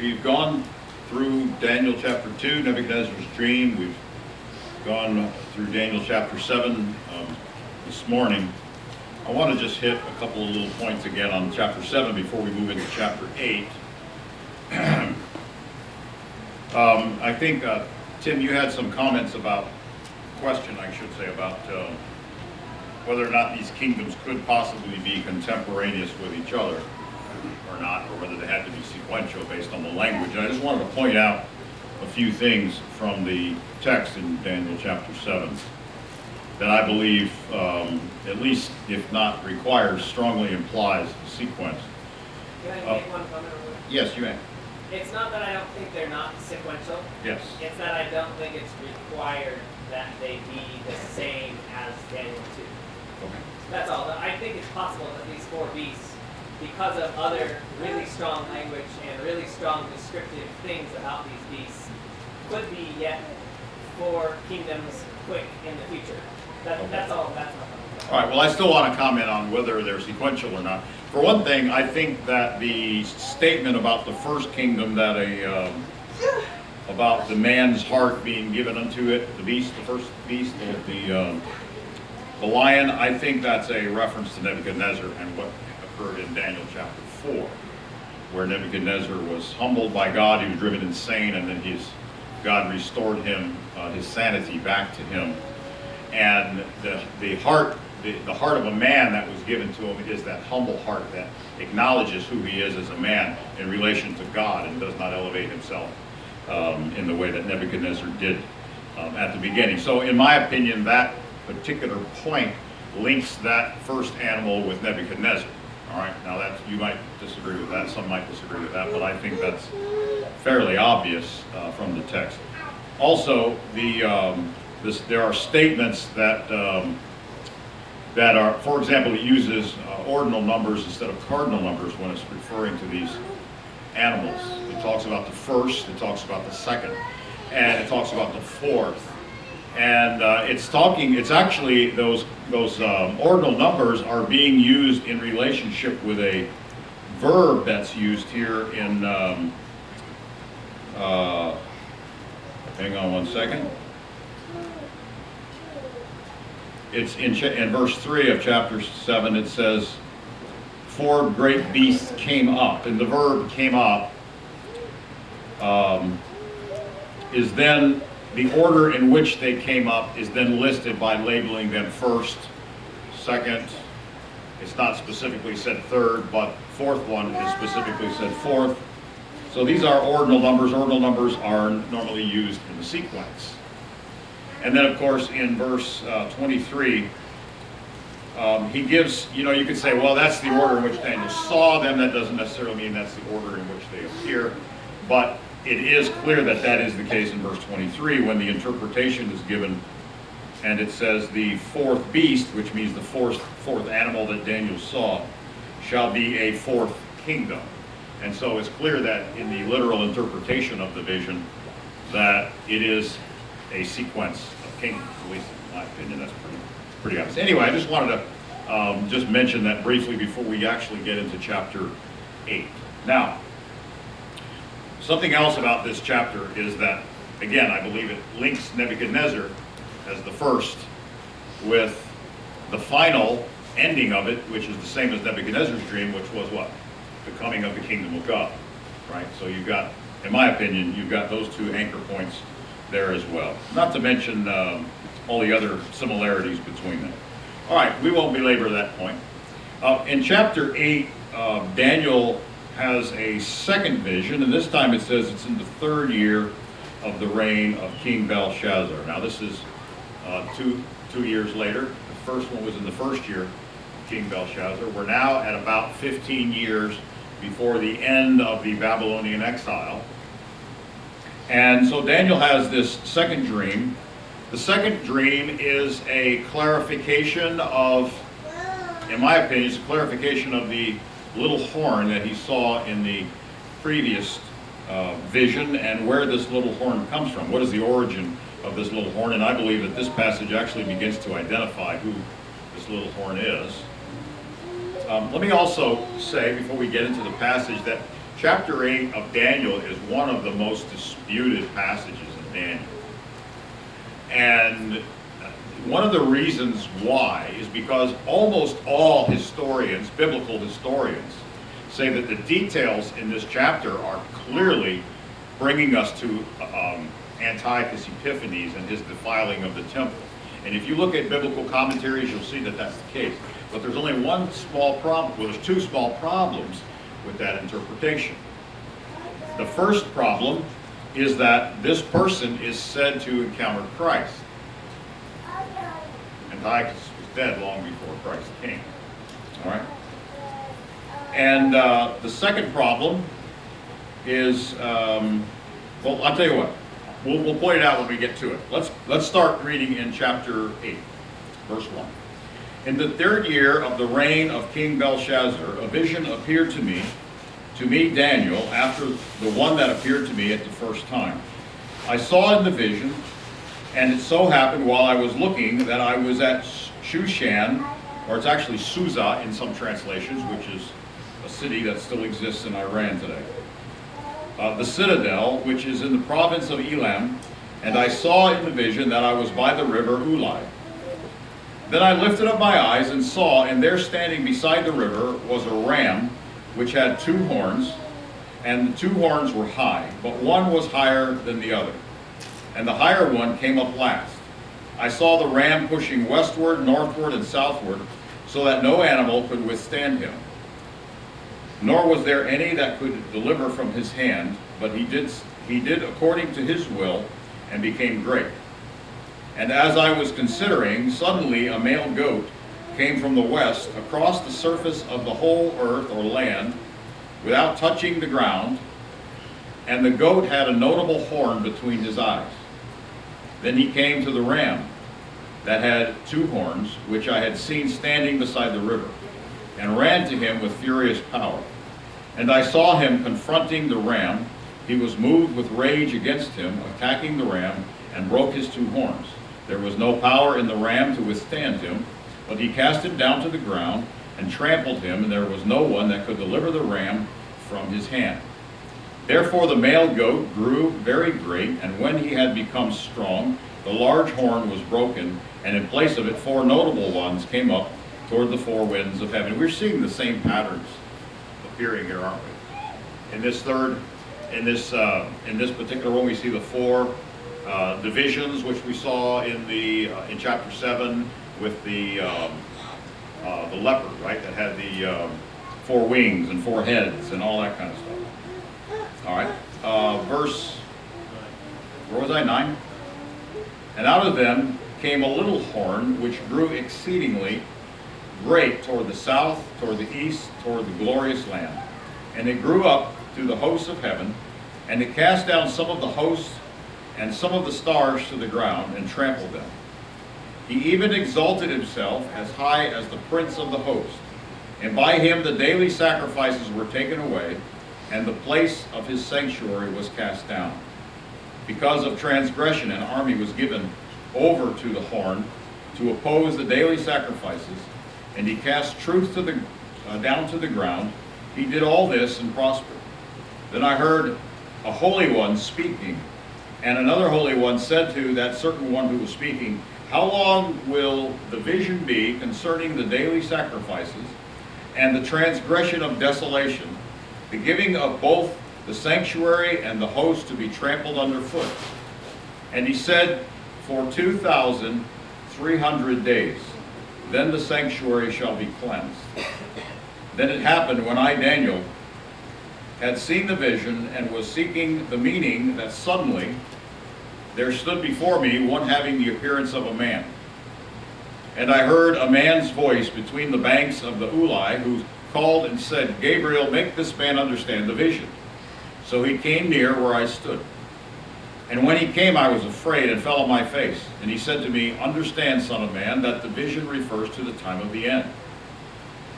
we've gone through Daniel chapter 2, Nebuchadnezzar's dream. We've gone through Daniel chapter 7 this morning. I want to just hit a couple of little points again on chapter 7 before we move into chapter 8. I think, Tim, you had some comments about, question I should say, about whether or not these kingdoms could possibly be contemporaneous with each other or not, or whether they had to be sequential based on the language. And I just wanted to point out a few things from the text in Daniel chapter 7 that I believe, at least if not requires, strongly implies the sequence. Can I make one comment? Yes, you may. It's not that I don't think they're not sequential. Yes. It's that I don't think it's required that they be the same as Daniel 2. Okay. That's all. I think it's possible that these four beasts, because of other really strong language and really strong descriptive things about these beasts, could be yet four kingdoms quick in the future. That's all. That's all. All right, well, I still want to comment on whether they're sequential or not. For one thing, I think that the statement about the first kingdom, that about the man's heart being given unto it, the beast, the first beast, the lion, I think that's a reference to Nebuchadnezzar and what occurred in Daniel chapter 4, where Nebuchadnezzar was humbled by God, he was driven insane, and then God restored him, his sanity back to him. And the heart of a man that was given to him is that humble heart that acknowledges who he is as a man in relation to God and does not elevate himself in the way that Nebuchadnezzar did at the beginning. So in my opinion, that particular point links that first animal with Nebuchadnezzar. All right, now that you might disagree with that, some might disagree with that, but I think that's fairly obvious from the text. Also, there are statements that are, for example, it uses ordinal numbers instead of cardinal numbers when it's referring to these animals. It talks about the first, it talks about the second, and it talks about the fourth. And it's actually those ordinal numbers are being used in relationship with a verb that's used here in, hang on one second. It's in verse 3 of chapter 7, it says, 4 great beasts came up. And the verb came up is then, the order in which they came up is then listed by labeling them first, second, it's not specifically said third, but fourth one is specifically said fourth. So these are ordinal numbers. Ordinal numbers are normally used in the sequence. And then, of course, in verse 23, he gives, you could say, well, that's the order in which Daniel saw them. That doesn't necessarily mean that's the order in which they appear. But it is clear that that is the case in verse 23 when the interpretation is given. And it says, the fourth beast, which means the fourth animal that Daniel saw, shall be a fourth kingdom. And so it's clear that in the literal interpretation of the vision, that it is a sequence of kingdoms, at least in my opinion. That's pretty obvious. Anyway, I just wanted to just mention that briefly before we actually get into chapter 8. Now, something else about this chapter is that, again, I believe it links Nebuchadnezzar as the first with the final ending of it, which is the same as Nebuchadnezzar's dream, which was what? The coming of the kingdom of God, right? So you've got, in my opinion, you've got those two anchor points there as well. Not to mention all the other similarities between them. All right, we won't belabor that point. In chapter 8, Daniel has a second vision, and this time it says it's in the 3rd year of the reign of King Belshazzar. Now this is two years later. The first one was in the 1st year of King Belshazzar. We're now at about 15 years before the end of the Babylonian exile. And so Daniel has this second dream. The second dream is a clarification of, in my opinion, it's a clarification of the little horn that he saw in the previous vision and where this little horn comes from. What is the origin of this little horn? And I believe that this passage actually begins to identify who this little horn is. Let me also say, before we get into the passage, that Chapter 8 of Daniel is one of the most disputed passages in Daniel. And one of the reasons why is because almost all historians, biblical historians, say that the details in this chapter are clearly bringing us to Antiochus Epiphanes and his defiling of the temple. And if you look at biblical commentaries, you'll see that that's the case. But there's only one small problem, well, there's two small problems with that interpretation. The first problem is that this person is said to encounter Christ. Antiochus was dead long before Christ came. All right? And the second problem is, well, I'll tell you what. We'll point it out when we get to it. Let's start reading in chapter 8, verse 1. In the 3rd year of the reign of King Belshazzar, a vision appeared to me, Daniel, after the one that appeared to me at the first time. I saw in the vision, and it so happened while I was looking that I was at Shushan, or it's actually Susa in some translations, which is a city that still exists in Iran today. The citadel, which is in the province of Elam, and I saw in the vision that I was by the river Ulai. Then I lifted up my eyes and saw, and there standing beside the river was a ram, which had 2 horns, and the 2 horns were high, but one was higher than the other. And the higher one came up last. I saw the ram pushing westward, northward, and southward, so that no animal could withstand him. Nor was there any that could deliver from his hand, but he did according to his will, and became great. And as I was considering, suddenly a male goat came from the west across the surface of the whole earth or land, without touching the ground, and the goat had a notable horn between his eyes. Then he came to the ram that had 2 horns, which I had seen standing beside the river, and ran to him with furious power. And I saw him confronting the ram. He was moved with rage against him, attacking the ram, and broke his 2 horns. There was no power in the ram to withstand him, but he cast him down to the ground and trampled him, and there was no one that could deliver the ram from his hand. Therefore the male goat grew very great, and when he had become strong, the large horn was broken, and in place of it 4 notable ones came up toward the 4 winds of heaven. We're seeing the same patterns appearing here, aren't we? In this particular one, we see the 4 divisions, which we saw in chapter 7 with the leopard, right? That had the 4 wings and 4 heads and all that kind of stuff. All right, verse, where was I, 9? And out of them came a little horn, which grew exceedingly great toward the south, toward the east, toward the glorious land. And it grew up to the hosts of heaven, and it cast down some of the hosts and some of the stars to the ground, and trampled them. He even exalted himself as high as the prince of the host. And by him the daily sacrifices were taken away, and the place of his sanctuary was cast down. Because of transgression, an army was given over to the horn to oppose the daily sacrifices, and he cast truth to down to the ground. He did all this and prospered. Then I heard a holy one speaking, and another holy one said to that certain one who was speaking, how long will the vision be concerning the daily sacrifices and the transgression of desolation, the giving of both the sanctuary and the host to be trampled underfoot? And he said, for 2,300 days, then the sanctuary shall be cleansed. Then it happened when I, Daniel, had seen the vision and was seeking the meaning, that suddenly there stood before me one having the appearance of a man. And I heard a man's voice between the banks of the Ulai, who called and said, Gabriel, make this man understand the vision. So he came near where I stood. And when he came, I was afraid and fell on my face. And he said to me, understand, son of man, that the vision refers to the time of the end.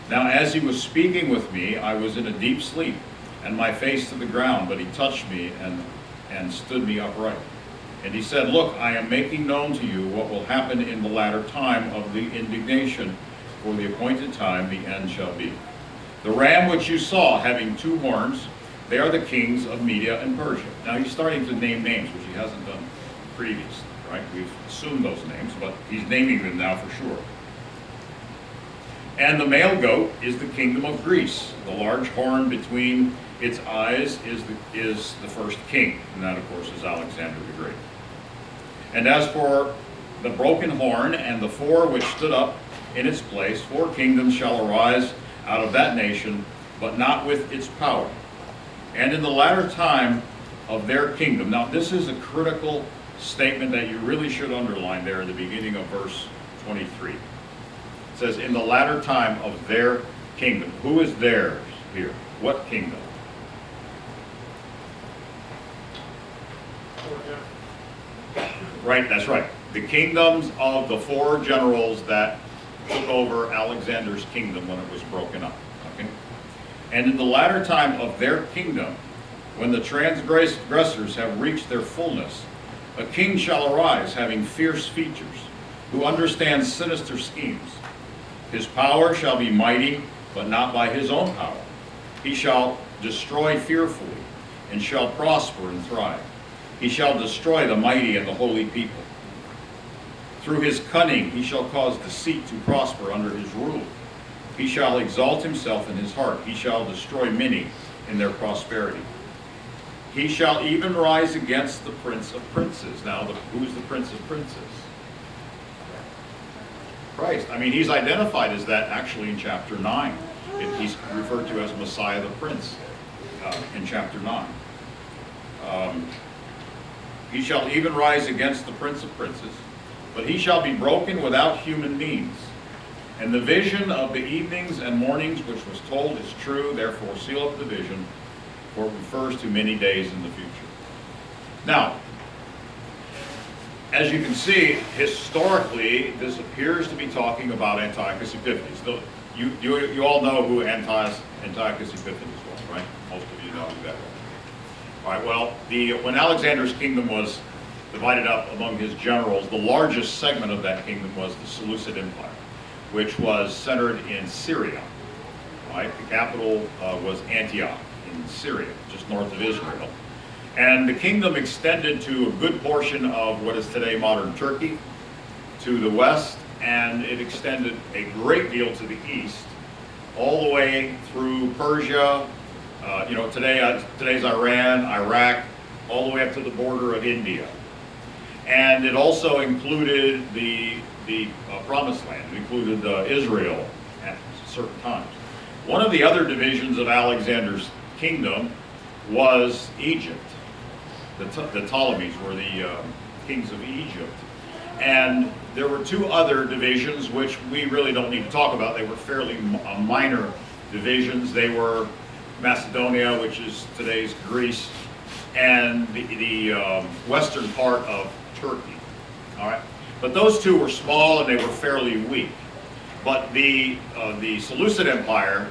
Now as he was speaking with me, I was in a deep sleep, and my face to the ground, but he touched me and stood me upright. And he said, look, I am making known to you what will happen in the latter time of the indignation. For the appointed time the end shall be. The ram which you saw, having 2 horns, They are the kings of Media and Persia. Now he's starting to name names, which he hasn't done previously, right? We've assumed those names, but he's naming them now for sure. And the male goat is the kingdom of Greece. The large horn between its eyes is the first king, and that of course is Alexander the Great. And as for the broken horn and the four which stood up in its place, 4 kingdoms shall arise out of that nation, but not with its power. And in the latter time of their kingdom, now this is a critical statement that you really should underline there at the beginning of verse 23. It says, in the latter time of their kingdom. Who is theirs here? What kingdom? Right, that's right. The kingdoms of the 4 generals that took over Alexander's kingdom when it was broken up. Okay? And in the latter time of their kingdom, when the transgressors have reached their fullness, a king shall arise having fierce features, who understands sinister schemes. His power shall be mighty, but not by his own power. He shall destroy fearfully, and shall prosper and thrive. He shall destroy the mighty and the holy people. Through his cunning he shall cause deceit to prosper under his rule. He shall exalt himself in his heart. He shall destroy many in their prosperity. He shall even rise against the prince of princes. Now, who's the prince of princes? Christ. I mean, he's identified as that actually in chapter 9. He's referred to as Messiah the Prince in chapter 9. He shall even rise against the prince of princes, but he shall be broken without human means. And the vision of the evenings and mornings which was told is true, therefore seal up the vision, for it refers to many days in the future. Now, as you can see, historically, this appears to be talking about Antiochus Epiphanes. You all know who Antiochus Epiphanes was, right? Most of you know who that was. All right, well, when Alexander's kingdom was divided up among his generals, the largest segment of that kingdom was the Seleucid Empire, which was centered in Syria. Right? The capital was Antioch in Syria, just north of Israel. And the kingdom extended to a good portion of what is today modern Turkey, to the west, and it extended a great deal to the east, all the way through Persia, today's Iran, Iraq, all the way up to the border of India. And it also included the Promised Land. It included Israel at certain times. One of the other divisions of Alexander's kingdom was Egypt. The Ptolemies were the kings of Egypt. And there were 2 other divisions which we really don't need to talk about. They were fairly minor divisions. They were Macedonia, which is today's Greece, and the western part of Turkey. All right, but those 2 were small and they were fairly weak. But the Seleucid Empire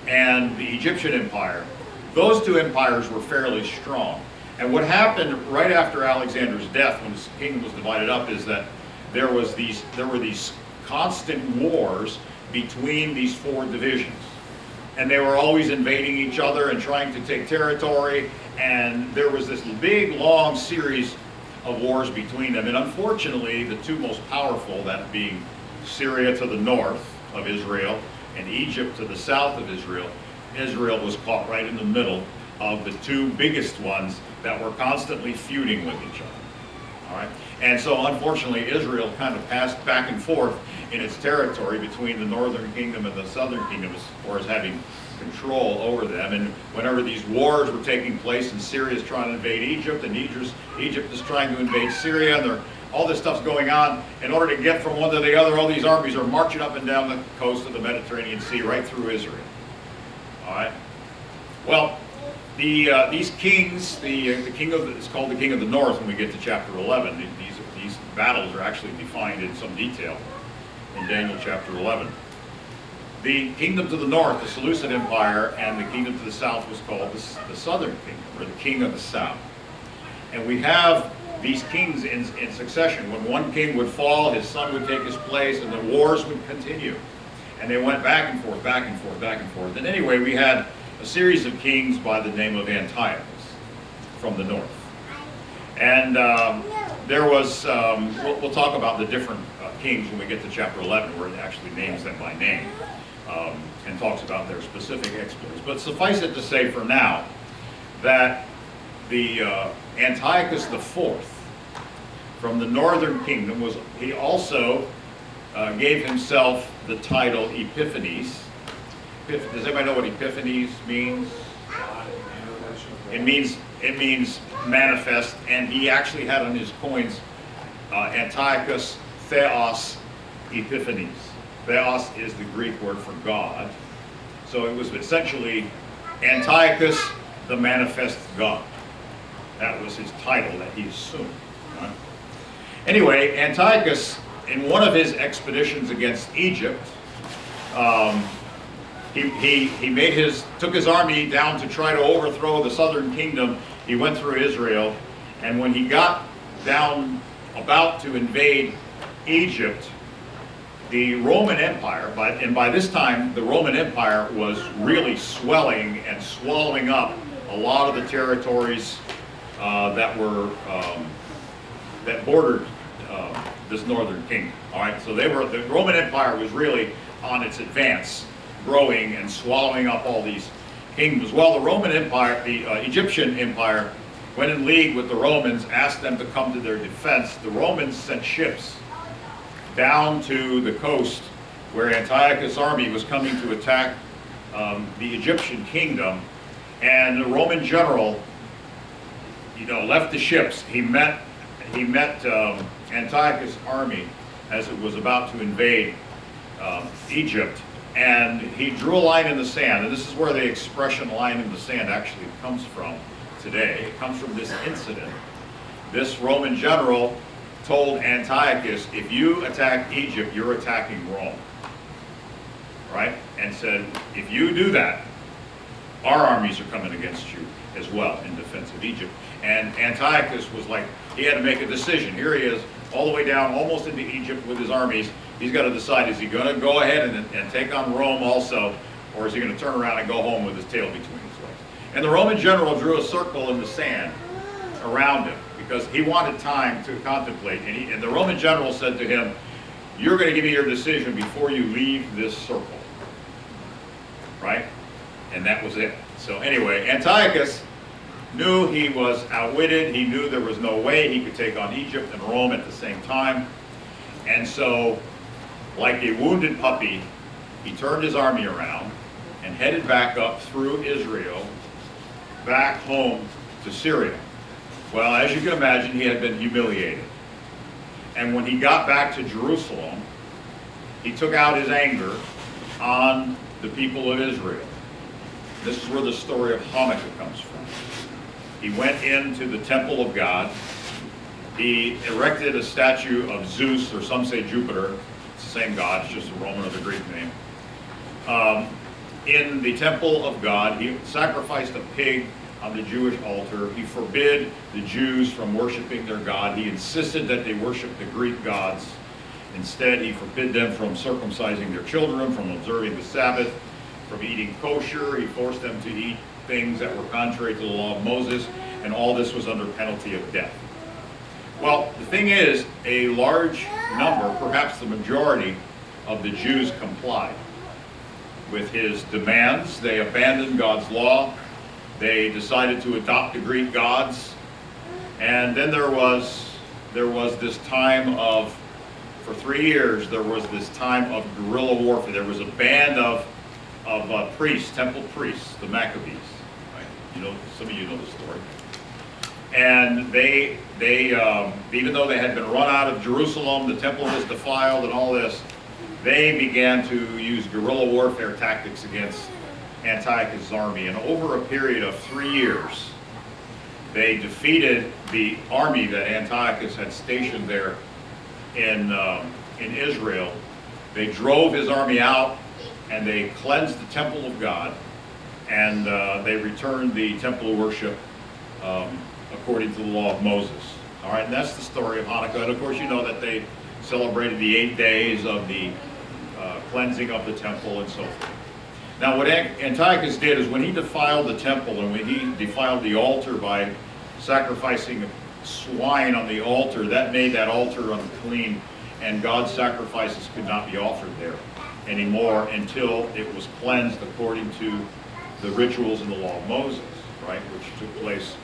and the Egyptian Empire, those 2 empires were fairly strong. And what happened right after Alexander's death, when his kingdom was divided up, is that there were these constant wars between these 4 divisions. And they were always invading each other and trying to take territory, and there was this big, long series of wars between them. And unfortunately, the 2 most powerful, that being Syria to the north of Israel and Egypt to the south of Israel, Israel was caught right in the middle of the 2 biggest ones that were constantly feuding with each other. All right? And so unfortunately, Israel kind of passed back and forth in its territory between the northern kingdom and the southern kingdom as far as having control over them. And whenever these wars were taking place, and Syria is trying to invade Egypt, and Egypt is trying to invade Syria, and all this stuff's going on, in order to get from one to the other, all these armies are marching up and down the coast of the Mediterranean Sea, right through Israel. All right? Well, these kings, it's called the king of the north when we get to chapter 11. These battles are actually defined in some detail in Daniel chapter 11. The kingdom to the north, the Seleucid Empire, and the kingdom to the south was called the southern kingdom, or the king of the south. And we have these kings in succession. When one king would fall, his son would take his place, and the wars would continue. And they went back and forth, back and forth, back and forth. And anyway, we had a series of kings by the name of Antiochus from the north. And there was, we'll talk about the different kings when we get to chapter 11, where it actually names them by name and talks about their specific exploits. But suffice it to say for now that the Antiochus IV from the northern kingdom he also gave himself the title Epiphanes. Does anybody know what Epiphanes means? It means manifest, and he actually had on his coins Antiochus Theos Epiphanes. Theos is the Greek word for God. So it was essentially Antiochus the manifest God. That was his title that he assumed. Right? Anyway, Antiochus, in one of his expeditions against Egypt, he took his army down to try to overthrow the southern kingdom. He went through Israel, and when he got down about to invade Egypt, the Roman Empire, and by this time the Roman Empire was really swelling and swallowing up a lot of the territories that bordered this northern kingdom. All right, so the Roman Empire was really on its advance, growing and swallowing up all these kingdoms. Well, the Roman Empire, the Egyptian Empire, went in league with the Romans, asked them to come to their defense. The Romans sent ships down to the coast where Antiochus' army was coming to attack the Egyptian kingdom, and the Roman general, left the ships. He met Antiochus' army as it was about to invade Egypt, and he drew a line in the sand, and this is where the expression line in the sand actually comes from today. It comes from this incident. This Roman general told Antiochus, if you attack Egypt, you're attacking Rome. Right? And said, if you do that, our armies are coming against you as well in defense of Egypt. And Antiochus was like, he had to make a decision. Here he is, all the way down, almost into Egypt with his armies. He's got to decide, is he going to go ahead and take on Rome also, or is he going to turn around and go home with his tail between his legs? And the Roman general drew a circle in the sand around him because he wanted time to contemplate. And the Roman general said to him, you're going to give me your decision before you leave this circle. Right? And that was it. So anyway, Antiochus knew he was outwitted. He knew there was no way he could take on Egypt and Rome at the same time. And so, like a wounded puppy, he turned his army around and headed back up through Israel, back home to Syria. Well, as you can imagine, he had been humiliated. And when he got back to Jerusalem, he took out his anger on the people of Israel. This is where the story of Hanukkah comes from. He went into the temple of God. He erected a statue of Zeus, or some say Jupiter. It's the same god, it's just a Roman or the Greek name. In the temple of God, he sacrificed a pig on the Jewish altar. He forbid the Jews from worshiping their God. He insisted that they worship the Greek gods. Instead, he forbid them from circumcising their children, from observing the Sabbath, from eating kosher. He forced them to eat things that were contrary to the law of Moses, and all this was under penalty of death. Well, the thing is, a large number, perhaps the majority, of the Jews complied with his demands. They abandoned God's law. They decided to adopt the Greek gods. And then there was this time of, for 3 years, there was this time of guerrilla warfare. There was a band of priests, temple priests, the Maccabees. Right? Some of you know the story. And they even though they had been run out of Jerusalem, the temple was defiled and all this, they began to use guerrilla warfare tactics against Antiochus' army. And over a period of 3 years, they defeated the army that Antiochus had stationed there in Israel. They drove his army out, and they cleansed the temple of God, and they returned the temple of worship according to the law of Moses. All right, and that's the story of Hanukkah. And of course, you know that they celebrated the 8 days of the cleansing of the temple and so forth. Now what Antiochus did is when he defiled the temple and when he defiled the altar by sacrificing swine on the altar, that made that altar unclean, and God's sacrifices could not be offered there anymore until it was cleansed according to the rituals in the law of Moses, right, which took place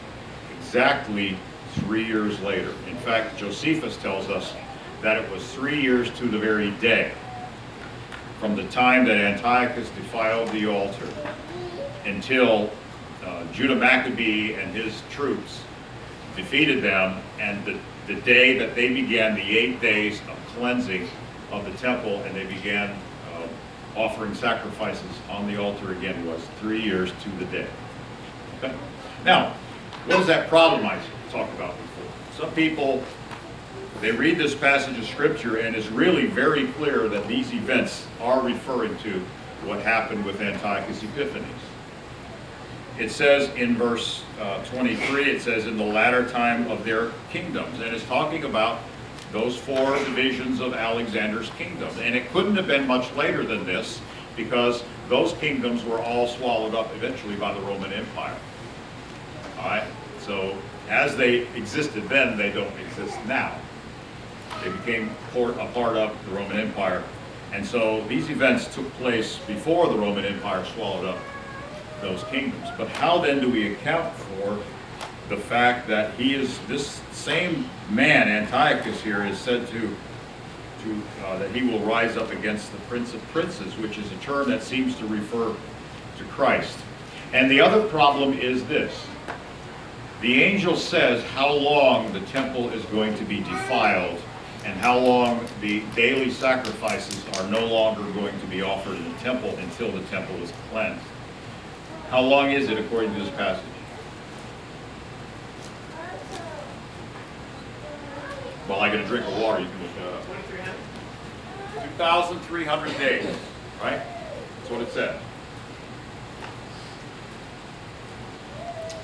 exactly 3 years later. In fact, Josephus tells us that it was 3 years to the very day from the time that Antiochus defiled the altar until Judah Maccabee and his troops defeated them, and the day that they began the 8 days of cleansing of the temple and they began offering sacrifices on the altar again was 3 years to the day. Okay? Now, what is that problem I talked about before? Some people, they read this passage of Scripture and it's really very clear that these events are referring to what happened with Antiochus Epiphanes. It says in verse 23, it says, in the latter time of their kingdoms. And it's talking about those 4 divisions of Alexander's kingdom. And it couldn't have been much later than this because those kingdoms were all swallowed up eventually by the Roman Empire. All right? So as they existed then, they don't exist now. They became a part of the Roman Empire. And so these events took place before the Roman Empire swallowed up those kingdoms. But how then do we account for the fact that he is, this same man, Antiochus here, is said to that he will rise up against the Prince of Princes, which is a term that seems to refer to Christ. And the other problem is this. The angel says how long the temple is going to be defiled and how long the daily sacrifices are no longer going to be offered in the temple until the temple is cleansed. How long is it according to this passage? Well, I get a drink of water, you can look that up. 2,300 days, right? That's what it says.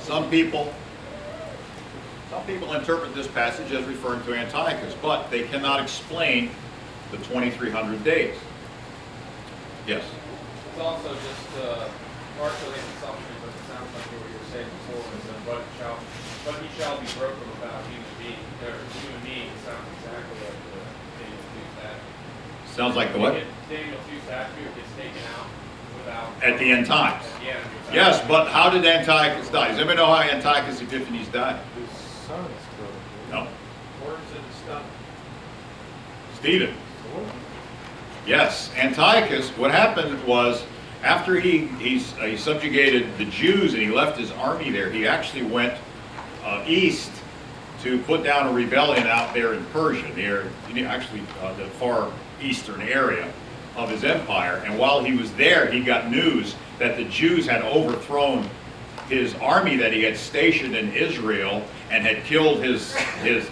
Some people interpret this passage as referring to Antiochus, but they cannot explain the 2,300 days. Yes? It's also just partially an assumption, but it sounds like what you were saying before, is that but he shall be broken without human being. Human beings sounds exactly like the Daniel 2 statute. Sounds like the what? Daniel 2 statute gets taken out without... At the end times. At the end. Yes, but how did Antiochus die? Does anybody know how Antiochus Epiphanes died? His son is killed. No. Worms in the stomach. Stephen. Yes, Antiochus, what happened was, after he subjugated the Jews and he left his army there, he actually went east to put down a rebellion out there in Persia, actually the far eastern area of his empire. And while he was there, he got news that the Jews had overthrown his army that he had stationed in Israel and had killed his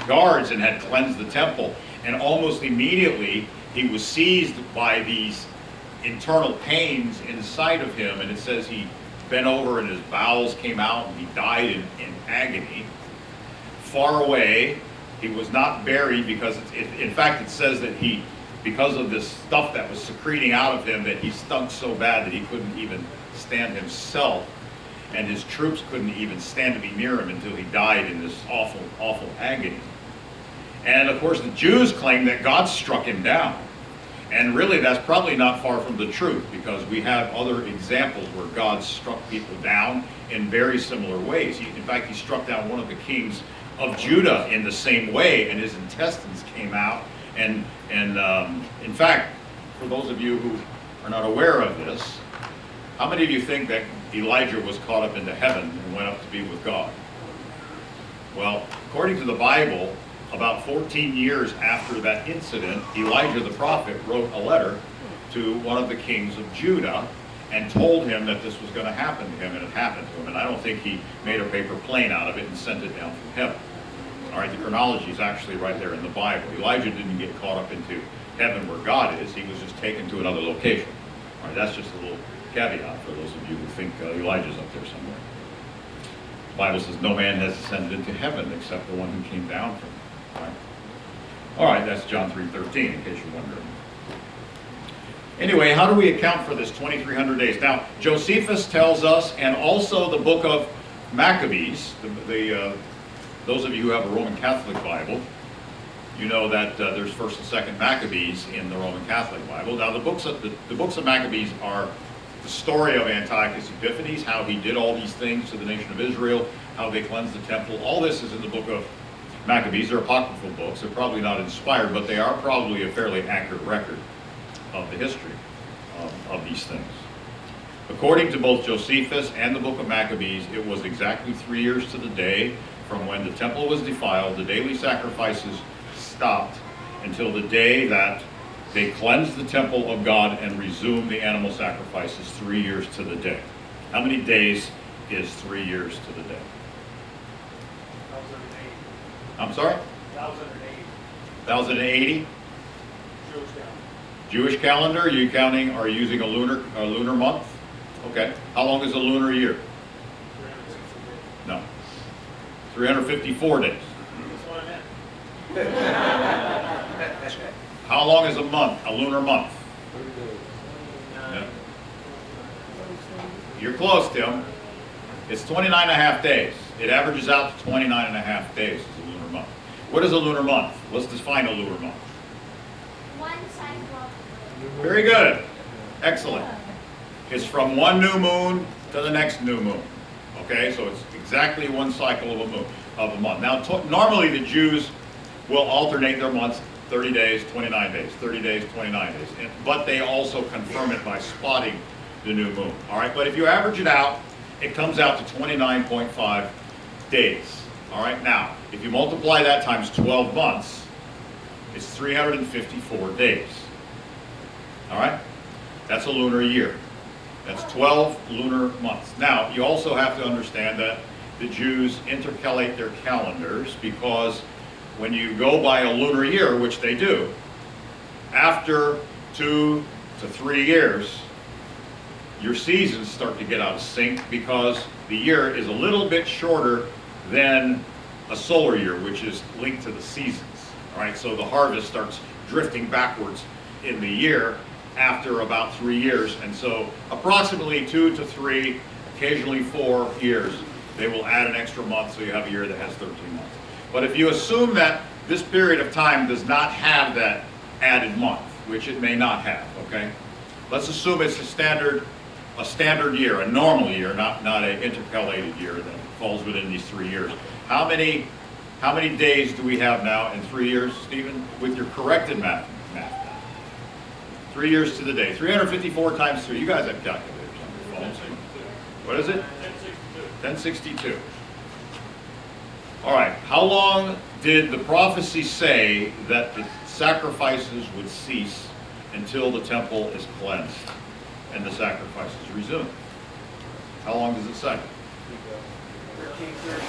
guards and had cleansed the temple. And almost immediately, he was seized by these internal pains inside of him, and it says he bent over and his bowels came out and he died in agony. Far away, he was not buried because, in fact, it says that because of this stuff that was secreting out of him, that he stunk so bad that he couldn't even stand himself, and his troops couldn't even stand to be near him until he died in this awful, awful agony. And of course, the Jews claim that God struck him down. And really, that's probably not far from the truth, because we have other examples where God struck people down in very similar ways. In fact, he struck down one of the kings of Judah in the same way, and his intestines came out. And in fact, for those of you who are not aware of this, how many of you think that Elijah was caught up into heaven and went up to be with God? Well, according to the Bible, about 14 years after that incident, Elijah the prophet wrote a letter to one of the kings of Judah and told him that this was going to happen to him, and it happened to him. And I don't think he made a paper plane out of it and sent it down from heaven. All right, the chronology is actually right there in the Bible. Elijah didn't get caught up into heaven where God is. He was just taken to another location. All right, that's just a little caveat for those of you who think Elijah's up there somewhere. The Bible says no man has ascended into heaven except the one who came down from it. All right, that's John 3:13, in case you're wondering. Anyway, how do we account for this 2,300 days? Now, Josephus tells us, and also the book of Maccabees, those of you who have a Roman Catholic Bible, you know that there's 1st and 2nd Maccabees in the Roman Catholic Bible. Now, the books of Maccabees are the story of Antiochus Epiphanes, how he did all these things to the nation of Israel, how they cleansed the temple. All this is in the book of Maccabees. They're apocryphal books. They're probably not inspired, but they are probably a fairly accurate record of the history of these things. According to both Josephus and the book of Maccabees, it was exactly 3 years to the day from when the temple was defiled, the daily sacrifices stopped, until the day that they cleansed the temple of God and resumed the animal sacrifices. 3 years to the day. How many days is 3 years to the day? 1,080. I'm sorry? 1,080. 1,080? Jewish calendar. Jewish calendar? Are you counting? Are you using a lunar month? Okay. How long is a lunar year? 360 days. No. 354 days. That's what I meant. How long is a month? A lunar month? Yeah. You're close, Tim. It's 29 and a half days. It averages out to 29 and a half days as a lunar month. What is a lunar month? Let's define a lunar month. One cycle. Very good. Excellent. It's from one new moon to the next new moon. Okay, so it's exactly one cycle of a month. Now, normally the Jews will alternate their months, 30 days, 29 days, 30 days, 29 days. But they also confirm it by spotting the new moon. All right, but if you average it out, it comes out to 29.5 days. All right, now, if you multiply that times 12 months, it's 354 days. All right, that's a lunar year. That's 12 lunar months. Now, you also have to understand that the Jews intercalate their calendars, because when you go by a lunar year, which they do, after 2 to 3 years, your seasons start to get out of sync, because the year is a little bit shorter than a solar year, which is linked to the seasons. All right, so the harvest starts drifting backwards in the year after about 3 years, and so approximately 2 to 3, occasionally 4 years, they will add an extra month, so you have a year that has 13 months. But if you assume that this period of time does not have that added month, which it may not have, okay? Let's assume it's a standard year, a normal year, not an intercalated year that falls within these 3 years. How many days do we have now in 3 years, Stephen, with your corrected math? 3 years to the day. 354 times 3. You guys have calculators on your phones. What is it? 1062. All right. How long did the prophecy say that the sacrifices would cease until the temple is cleansed and the sacrifices resumed? How long does it say?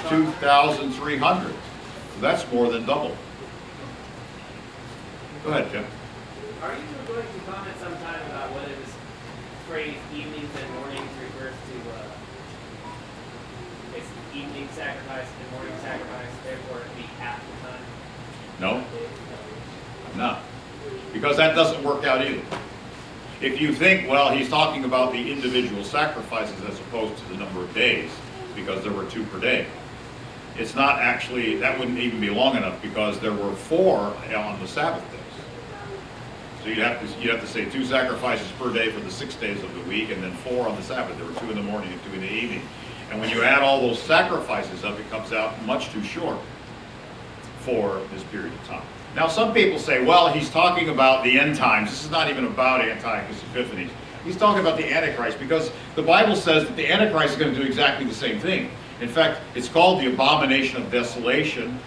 2,300. So that's more than double. Go ahead, Jim. Are you going to comment sometime about whether this phrase evenings and mornings refers to it's evening sacrifice and morning sacrifice, therefore it be half the time? No, I'm not. Because that doesn't work out either. If you think, well, he's talking about the individual sacrifices as opposed to the number of days, because there were 2 per day. It's not actually, that wouldn't even be long enough, because there were 4 on the Sabbath days. So you'd have to say 2 sacrifices per day for the 6 days of the week, and then 4 on the Sabbath. There were 2 in the morning and 2 in the evening. And when you add all those sacrifices up, it comes out much too short for this period of time. Now, some people say, well, he's talking about the end times. This is not even about Antiochus Epiphanes. He's talking about the Antichrist, because the Bible says that the Antichrist is going to do exactly the same thing. In fact, it's called the Abomination of Desolation.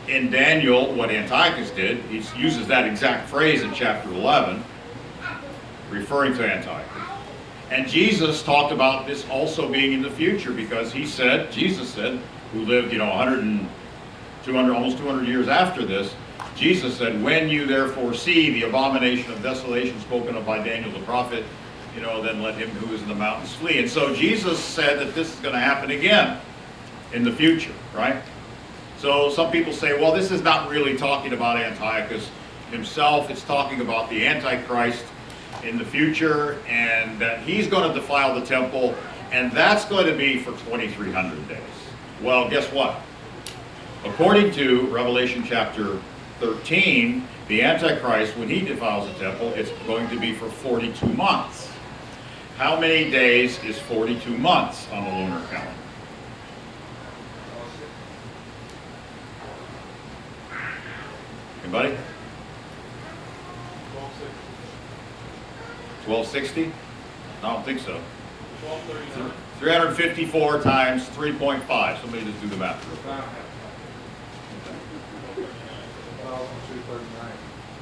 In Daniel, what Antiochus did, he uses that exact phrase in chapter 11, referring to Antiochus. And Jesus talked about this also being in the future, because Jesus said, who lived, 100 and 200, almost 200 years after this, Jesus said, when you therefore see the abomination of desolation spoken of by Daniel the prophet, then let him who is in the mountains flee. And so Jesus said that this is going to happen again in the future, right? So some people say, well, this is not really talking about Antiochus himself. It's talking about the Antichrist in the future, and that he's going to defile the temple, and that's going to be for 2,300 days. Well, guess what? According to Revelation chapter 13, the Antichrist, when he defiles the temple, it's going to be for 42 months. How many days is 42 months on the lunar calendar? Anybody? 1260? I don't think so. 1239. 354 times 3.5. Somebody just do the math real quick.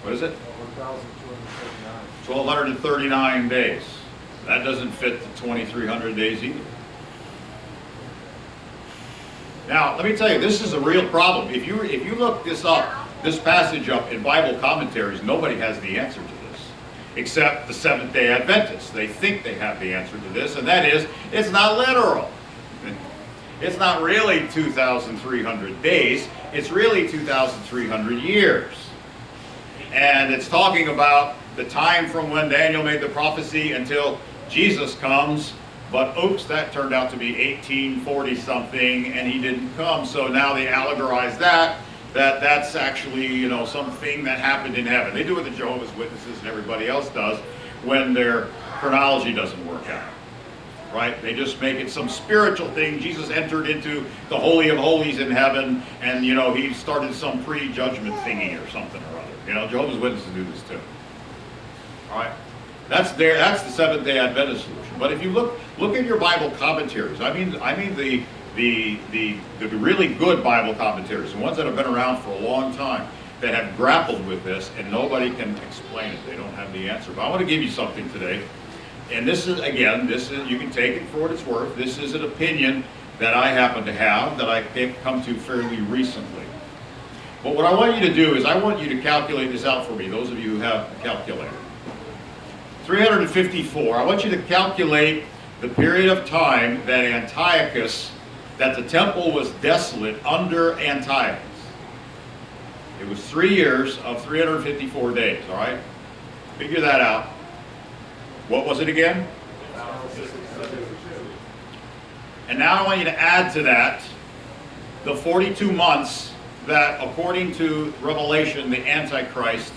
What is it? 1,239 days. That doesn't fit the 2,300 days either. Now, let me tell you, this is a real problem. If you look this passage up in Bible commentaries, nobody has the answer to this, except the Seventh-day Adventists. They think they have the answer to this, and that is, it's not literal. It's not really 2,300 days. It's really 2,300 years. And it's talking about the time from when Daniel made the prophecy until Jesus comes. But oops, that turned out to be 1840 something, and he didn't come. So now they allegorize that's actually, you know, something that happened in heaven. They do what the Jehovah's Witnesses and everybody else does when their chronology doesn't work out. Right? They just make it some spiritual thing. Jesus entered into the Holy of Holies in heaven, and, you know, he started some pre-judgment thingy or something or other. You know, Jehovah's Witnesses do this too. All right? That's the Seventh-day Adventist solution. But if you look at your Bible commentaries, I mean the really good Bible commentaries, the ones that have been around for a long time, that have grappled with this, and nobody can explain it. They don't have the answer. But I want to give you something today. And this is, again, you can take it for what it's worth. This is an opinion that I happen to have, that I've come to fairly recently. But what I want you to do is I want you to calculate this out for me, those of you who have a calculator. 354, I want you to calculate the period of time that that the temple was desolate under Antiochus. It was 3 years of 354 days, all right? Figure that out. What was it again? And now I want you to add to that the 42 months that, according to Revelation, the Antichrist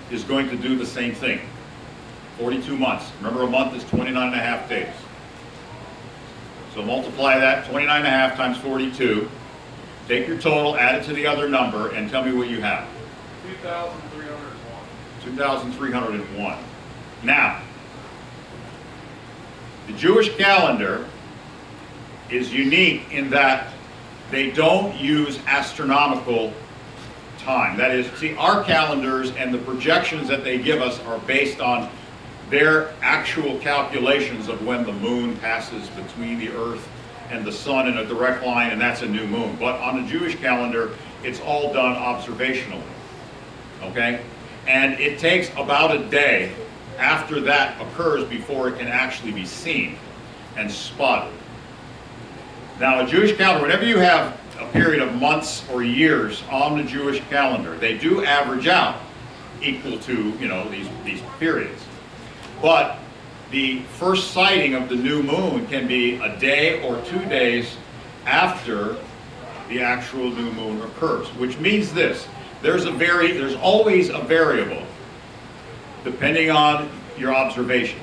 is going to do the same thing. 42 months. Remember, a month is 29 and a half days. So multiply that, 29 and a half times 42. Take your total, add it to the other number, and tell me what you have. 2,301. 2,301. Now, the Jewish calendar is unique in that they don't use astronomical time. That is, see, our calendars and the projections that they give us are based on their actual calculations of when the moon passes between the earth and the sun in a direct line, and that's a new moon. But on the Jewish calendar, it's all done observationally. Okay? And it takes about a day after that occurs before it can actually be seen and spotted. Now, a Jewish calendar, whenever you have a period of months or years on the Jewish calendar, they do average out equal to, you know, these periods. But the first sighting of the new moon can be a day or 2 days after the actual new moon occurs, which means this: there's always a variable, depending on your observation,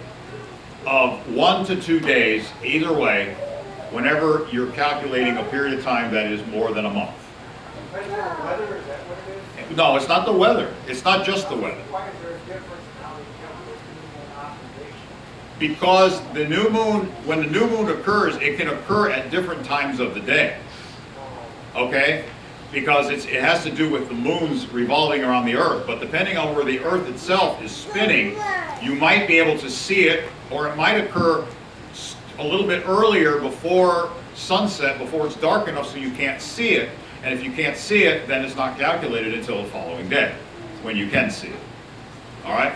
of 1 to 2 days either way, whenever you're calculating a period of time that is more than a month. Weather, is that what it is? No, it's not the weather. It's not just the weather. Why is there a difference in how they calculate the observation? Because the new moon, when the new moon occurs, it can occur at different times of the day. Okay? Because it has to do with the moon's revolving around the earth. But depending on where the earth itself is spinning, you might be able to see it, or it might occur a little bit earlier before sunset, before it's dark enough so you can't see it. And if you can't see it, then it's not calculated until the following day, when you can see it. All right?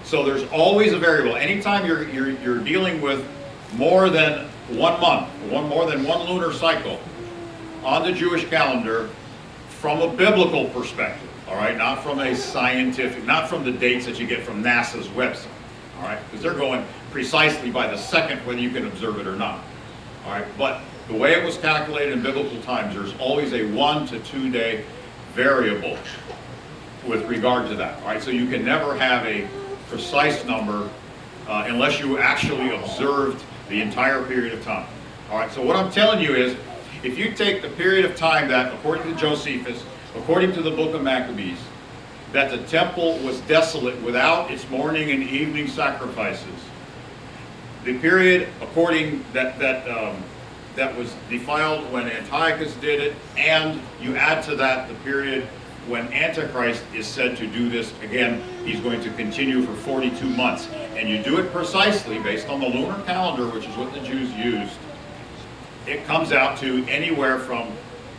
So there's always a variable. Anytime you're dealing with more than 1 month, more than one lunar cycle on the Jewish calendar, from a biblical perspective, all right, not from a scientific, not from the dates that you get from NASA's website, All right, because they're going precisely by the second, whether you can observe it or not. All right, but the way it was calculated in biblical times, there's always a 1 to 2 day variable with regard to that. All right, so you can never have a precise number unless you actually observed the entire period of time. All right, so what I'm telling you is, if you take the period of time that, according to Josephus, according to the book of Maccabees, that the temple was desolate without its morning and evening sacrifices, the period according that was defiled when Antiochus did it, and you add to that the period when Antichrist is said to do this again, he's going to continue for 42 months. And you do it precisely based on the lunar calendar, which is what the Jews used. It comes out to anywhere from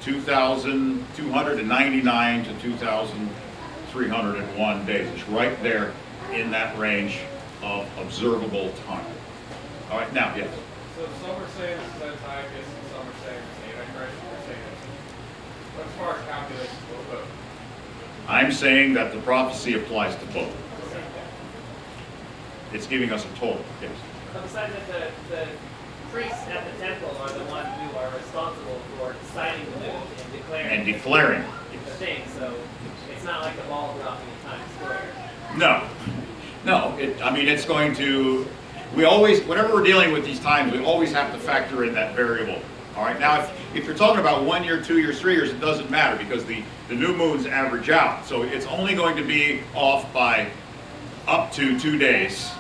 2,299 to 2,301 days. It's right there in that range of observable time. All right, now, yes. So some are saying it's Antiochus, and some are saying it's Antichrist, and we're saying it's. But as far as calculations go, I'm saying that the prophecy applies to both. It's giving us a total, yes. So besides that, the priests at the temple are the ones who are responsible for deciding the moon and declaring the thing. So it's not like the ball dropping in Times Square. No. I mean, it's going to. We always, whenever we're dealing with these times, we always have to factor in that variable. All right. Now, if you're talking about 1 year, 2 years, 3 years, it doesn't matter because the new moons average out. So it's only going to be off by up to 2 days.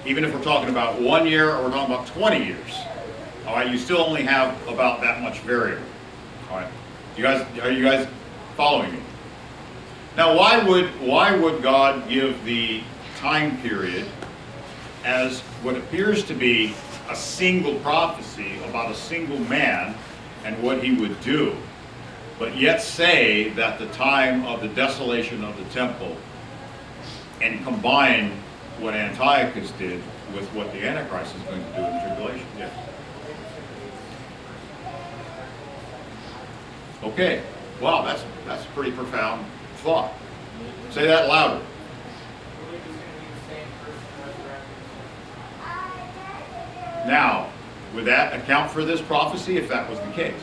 Even if we're talking about 1 year or we're talking about 20 years. All right. You still only have about that much variable. All right. Are you guys following me? Now, why would God give the time period as what appears to be a single prophecy about a single man and what he would do, but yet say that the time of the desolation of the temple, and combine what Antiochus did with what the Antichrist is going to do in the tribulation? Yes. Okay. Wow, that's a pretty profound thought. Say that louder. Now, would that account for this prophecy if that was the case?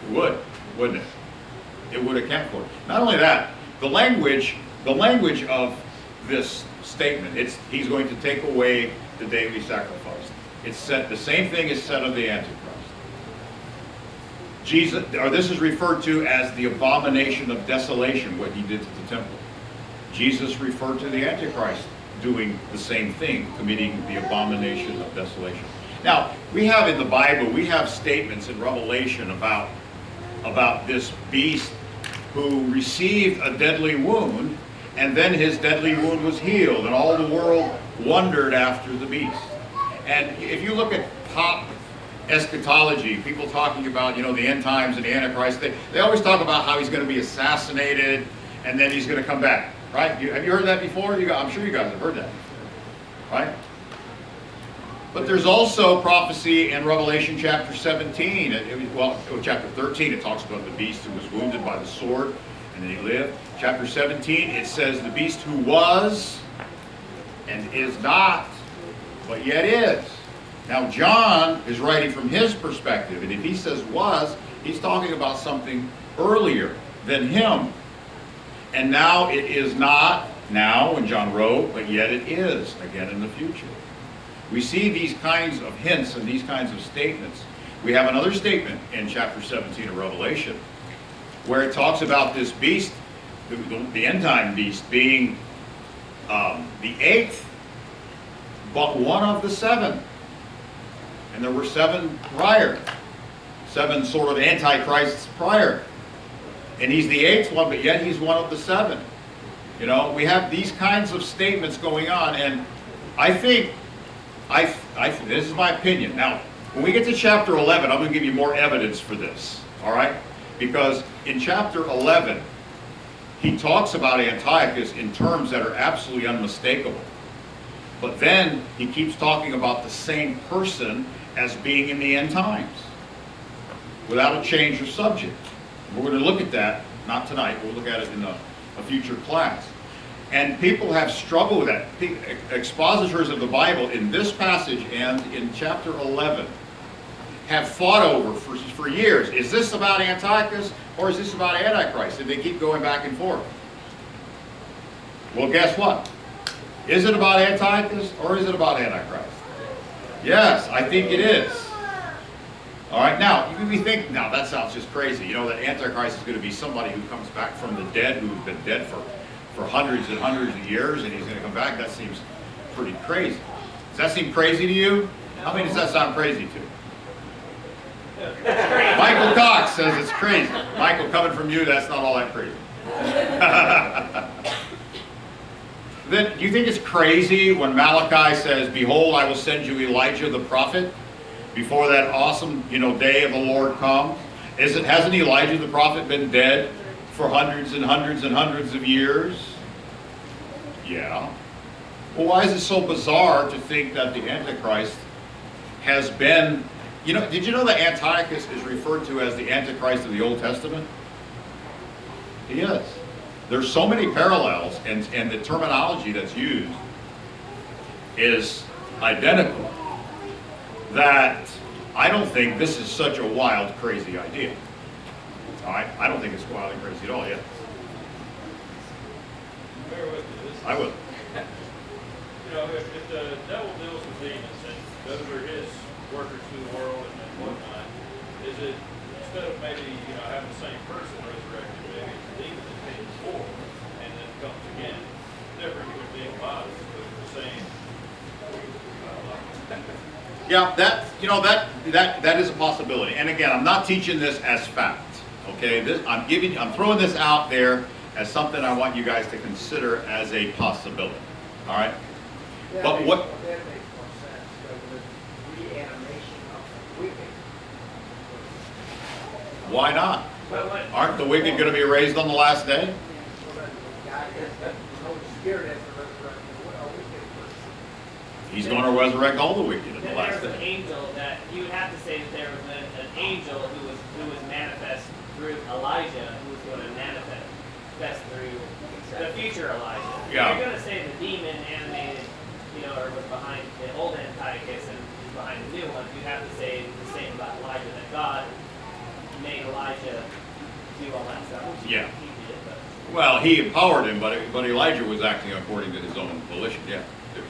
It would, wouldn't it? It would account for it. Not only that, the language of this statement, he's going to take away the daily sacrifice. It's said, the same thing is said of the Antichrist. This is referred to as the abomination of desolation, what he did to the temple. Jesus referred to the Antichrist doing the same thing, committing the abomination of desolation. Now, we have in the Bible, we have statements in Revelation about this beast who received a deadly wound, and then his deadly wound was healed, and all the world wondered after the beast. And if you look at pop eschatology, people talking about, the end times and the Antichrist, they always talk about how he's going to be assassinated, and then he's going to come back. Right? Have you heard that before? I'm sure you guys have heard that. Right? But there's also prophecy in Revelation chapter 17. Chapter 13, it talks about the beast who was wounded by the sword, and then he lived. Chapter 17, it says the beast who was and is not, but yet is. Now, John is writing from his perspective, and if he says was, he's talking about something earlier than him. And now it is not now when John wrote, but yet it is again in the future. We see these kinds of hints and these kinds of statements. We have another statement in chapter 17 of Revelation where it talks about this beast, the end time beast, being the eighth, but one of the seven. And there were seven prior, seven sort of antichrists prior. And he's the eighth one, but yet he's one of the seven. We have these kinds of statements going on, and I think, this is my opinion. Now, when we get to chapter 11, I'm going to give you more evidence for this, all right? Because in chapter 11, he talks about Antiochus in terms that are absolutely unmistakable. But then he keeps talking about the same person as being in the end times, without a change of subject. We're going to look at that, not tonight, we'll look at it in a future class. And people have struggled with that. Expositors of the Bible in this passage and in chapter 11 have fought over for years. Is this about Antiochus or is this about Antichrist? And they keep going back and forth. Well, guess what? Is it about Antiochus or is it about Antichrist? Yes, I think it is. All right, now, we think, now that sounds just crazy. You know, that Antichrist is going to be somebody who comes back from the dead, who's been dead for hundreds and hundreds of years, and he's going to come back. That seems pretty crazy. Does that seem crazy to you? How many does that sound crazy to? Michael Cox says it's crazy. Michael, coming from you, that's not all that crazy. Then, do you think it's crazy when Malachi says, "Behold, I will send you Elijah the prophet before that awesome, day of the Lord comes"? Hasn't Elijah the prophet been dead for hundreds and hundreds and hundreds of years? Yeah. Well, why is it so bizarre to think that the Antichrist has been, did you know that Antiochus is referred to as the Antichrist of the Old Testament? He is. There's so many parallels, and the terminology that's used is identical, that I don't think this is such a wild, crazy idea. All right? I don't think it's wild and crazy at all, yeah. Bear with me. I would. If the devil deals with demons and those are his workers through the world and whatnot, is it, instead of maybe, having the same person resurrected, maybe it's a demon that came before and then comes again, different human being bodies, but the same. Yeah, that is a possibility. And again, I'm not teaching this as fact. Okay, I'm throwing this out there as something I want you guys to consider as a possibility. All right. That But makes what? more sense, because the reanimation of the wicked. Why not? But what, Aren't the wicked going to be raised on the last day? So that God has the Holy Spirit has to resurrect a wicked person. He's going to resurrect all the wicked in the there last was an day. angel that you would have to say that there was an angel who was manifest through Elijah, who was going to manifest through the future Elijah. Yeah. If you're going to say the demon animated, or was behind the old Antiochus and is behind the new one, you have to say the same about Elijah, that God made Elijah do all that stuff. Yeah. He did, but Well, he empowered him, but Elijah was acting according to his own volition. Yeah.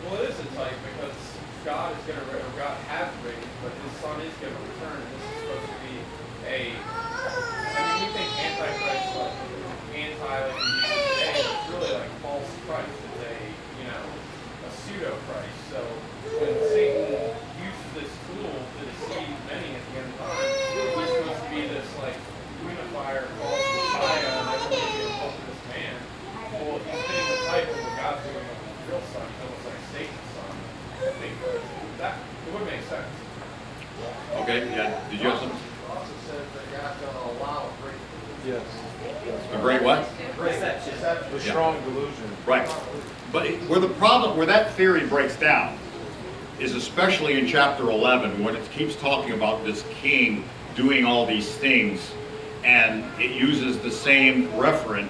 Well, it is a type because God is going to, or God has raised, but his son is going to return, and this is supposed to be we think Antichrist, like, like we use it today, but it's really like false Christ. It's a pseudo-Christ. So when Satan uses this tool to deceive many at the end of time, he's supposed to be this, like, unifier, false Messiah, and everybody gets close to this man. Well, if he's fitting the type of what God's doing with his real son, he's almost like Satan's son. I think that it would make sense. Okay. Yeah. Did you have something? It also says that God's going to allow a great Yes. A great what? reception. A strong delusion. Right. But where that theory breaks down is especially in chapter 11, when it keeps talking about this king doing all these things, and it uses the same referent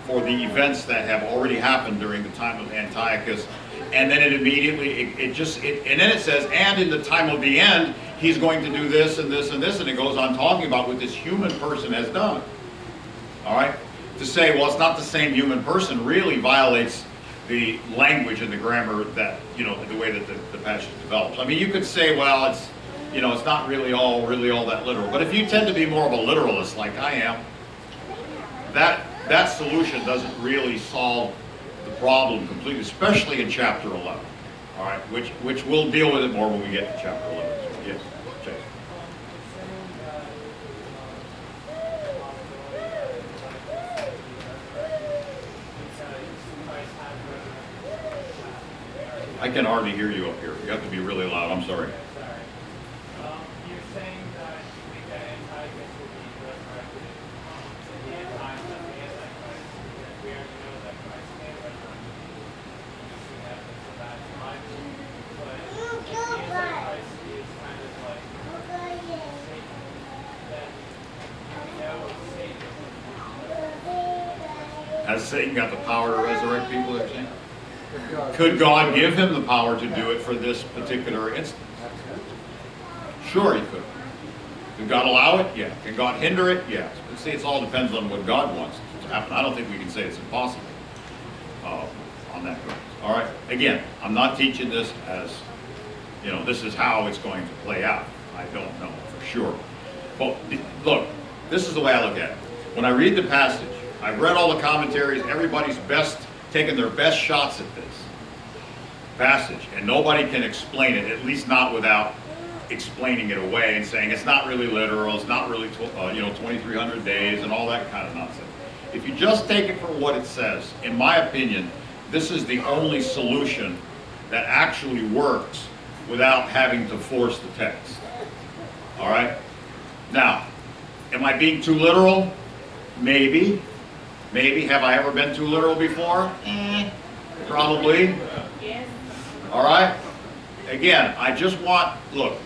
for the events that have already happened during the time of Antiochus, and then it immediately and then it says, and in the time of the end, he's going to do this and this and this, and it goes on talking about what this human person has done. All right? To say, well, it's not the same human person really violates the language and the grammar that, the way that the passage develops. I mean, you could say, well, it's, it's not really all that literal. But if you tend to be more of a literalist like I am, that solution doesn't really solve the problem completely, especially in chapter 11. All right? Which we'll deal with it more when we get to chapter 11. So, yes, Chase. I can hardly hear you up here. You have to be really loud. I'm sorry. Sorry. You're saying that you think that Antiochus will be resurrected in the end times as the Antichrist, because we already know that Christ can resurrect. You just see that as a bad time. But if the Antichrist is kind of like Satan, then we know Satan. Has Satan got the power to resurrect people, they're saying? Could God give him the power to do it for this particular instance? Sure he could. Could God allow it? Yeah. Can God hinder it? Yes. But see, it all depends on what God wants to happen. I don't think we can say it's impossible on that ground. All right. Again, I'm not teaching this as, this is how it's going to play out. I don't know for sure. But look, this is the way I look at it. When I read the passage, I've read all the commentaries, everybody's taking their best shots at this passage, and nobody can explain it, at least not without explaining it away and saying it's not really literal, it's not really 2,300 days and all that kind of nonsense. If you just take it for what it says, in my opinion, this is the only solution that actually works without having to force the text. All right? Now, am I being too literal? Maybe. Maybe. Have I ever been too literal before? Probably. All right? Again, I just want, look,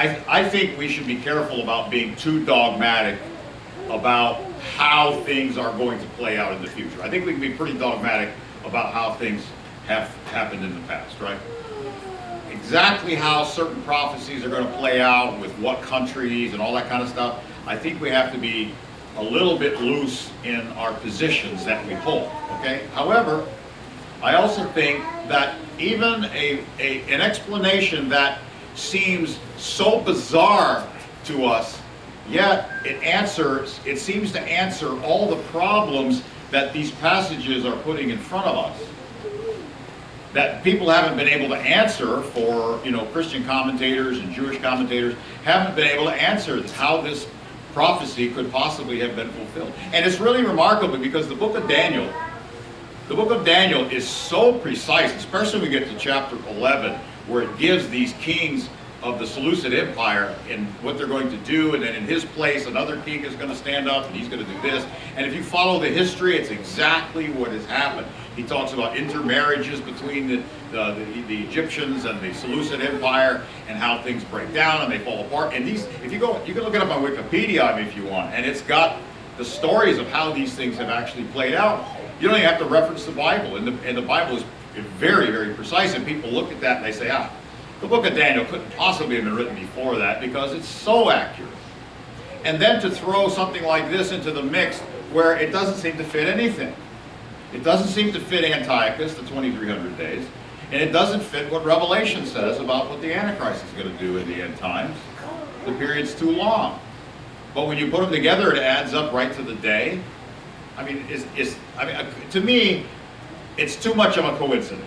I think we should be careful about being too dogmatic about how things are going to play out in the future. I think we can be pretty dogmatic about how things have happened in the past, right? Exactly how certain prophecies are going to play out with what countries and all that kind of stuff, I think we have to be a little bit loose in our positions that we hold, okay? However, I also think that even an explanation that seems so bizarre to us, yet it seems to answer all the problems that these passages are putting in front of us, that people haven't been able to answer for, Christian commentators and Jewish commentators haven't been able to answer how this prophecy could possibly have been fulfilled. And it's really remarkable because the book of Daniel is so precise, especially when we get to chapter 11, where it gives these kings of the Seleucid Empire and what they're going to do, and then in his place another king is going to stand up and he's going to do this. And if you follow the history, it's exactly what has happened. He talks about intermarriages between the Egyptians and the Seleucid Empire and how things break down and they fall apart. And these, if you go, you can look it up on Wikipedia if you want, and it's got the stories of how these things have actually played out. You don't even have to reference the Bible, and the Bible is very, very precise, and people look at that and they say, the book of Daniel couldn't possibly have been written before that because it's so accurate. And then to throw something like this into the mix where it doesn't seem to fit anything. It doesn't seem to fit Antiochus, the 2,300 days, and it doesn't fit what Revelation says about what the Antichrist is going to do in the end times. The period's too long. But when you put them together, it adds up right to the day. To me, it's too much of a coincidence.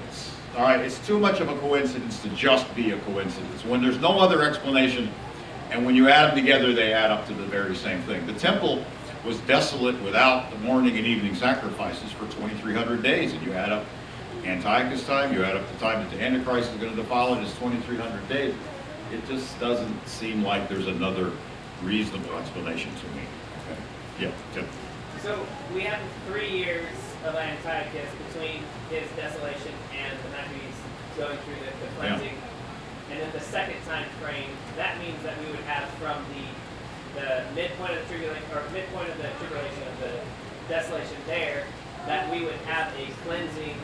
All right, it's too much of a coincidence to just be a coincidence. When there's no other explanation, and when you add them together, they add up to the very same thing. The temple was desolate without the morning and evening sacrifices for 2,300 days, and you add up Antiochus' time, you add up the time that the Antichrist is going to defile it, is 2,300 days. It just doesn't seem like there's another reasonable explanation to me. Okay. Yeah, Tim. So we have 3 years of Antiochus between his desolation and the Maccabees going through the cleansing. Yeah. And then the second time frame, that means that we would have from the midpoint of the tribulation, or midpoint of the tribulation of the desolation there, that we would have a cleansing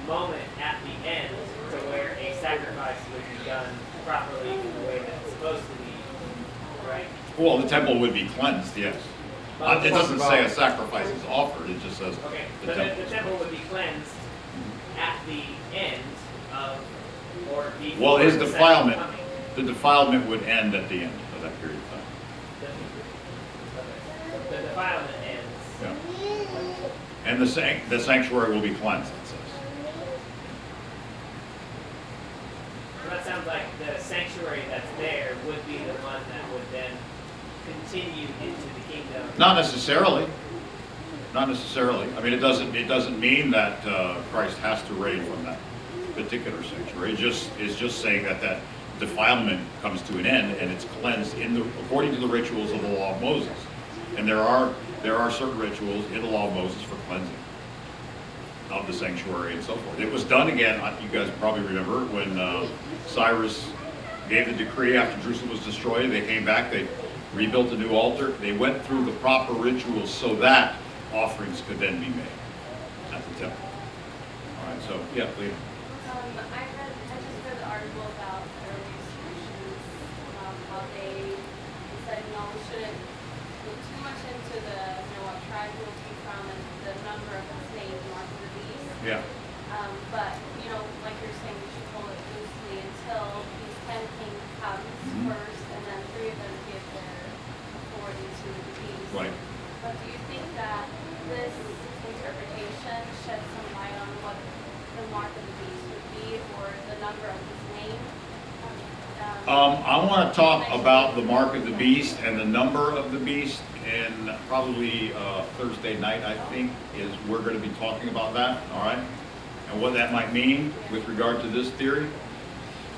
moment at the end to where a sacrifice would be done properly in the way that it's supposed to be, right? Well, the temple would be cleansed, yes. It doesn't say a sacrifice is offered, it just says okay, the temple. The temple would be cleansed at the end of, or before. Well, his the defilement, second coming. the defilement would end at the end of that period of time. The defilement ends. Yeah. And the sanctuary will be cleansed, it says. So that sounds like the sanctuary that's there would be the one that would then continue into the kingdom. Not necessarily. Not necessarily. I mean, it doesn't mean that Christ has to reign from that particular sanctuary. It's just saying that defilement comes to an end and it's cleansed according to the rituals of the law of Moses. And there are certain rituals in the law of Moses for cleansing of the sanctuary and so forth. It was done again. You guys probably remember when Cyrus gave the decree after Jerusalem was destroyed. They came back. They rebuilt a new altar. They went through the proper rituals so that offerings could then be made at the temple. All right, so, yeah, Leah. I just read the article about the early solutions, how they said, we shouldn't look too much into what tribe we'll be from and the number of its name, mark of the beast. Yeah. But, like you're saying, we should hold it loosely until these 10 kings comes first, and then 3 of them give their authority to the beast. Right. But do you think that this interpretation sheds some light on what the mark of the beast would be, or the number of his name? I want to talk about the mark of the beast and the number of the beast, and probably Thursday night, I think, is we're going to be talking about that, all right? And what that might mean with regard to this theory.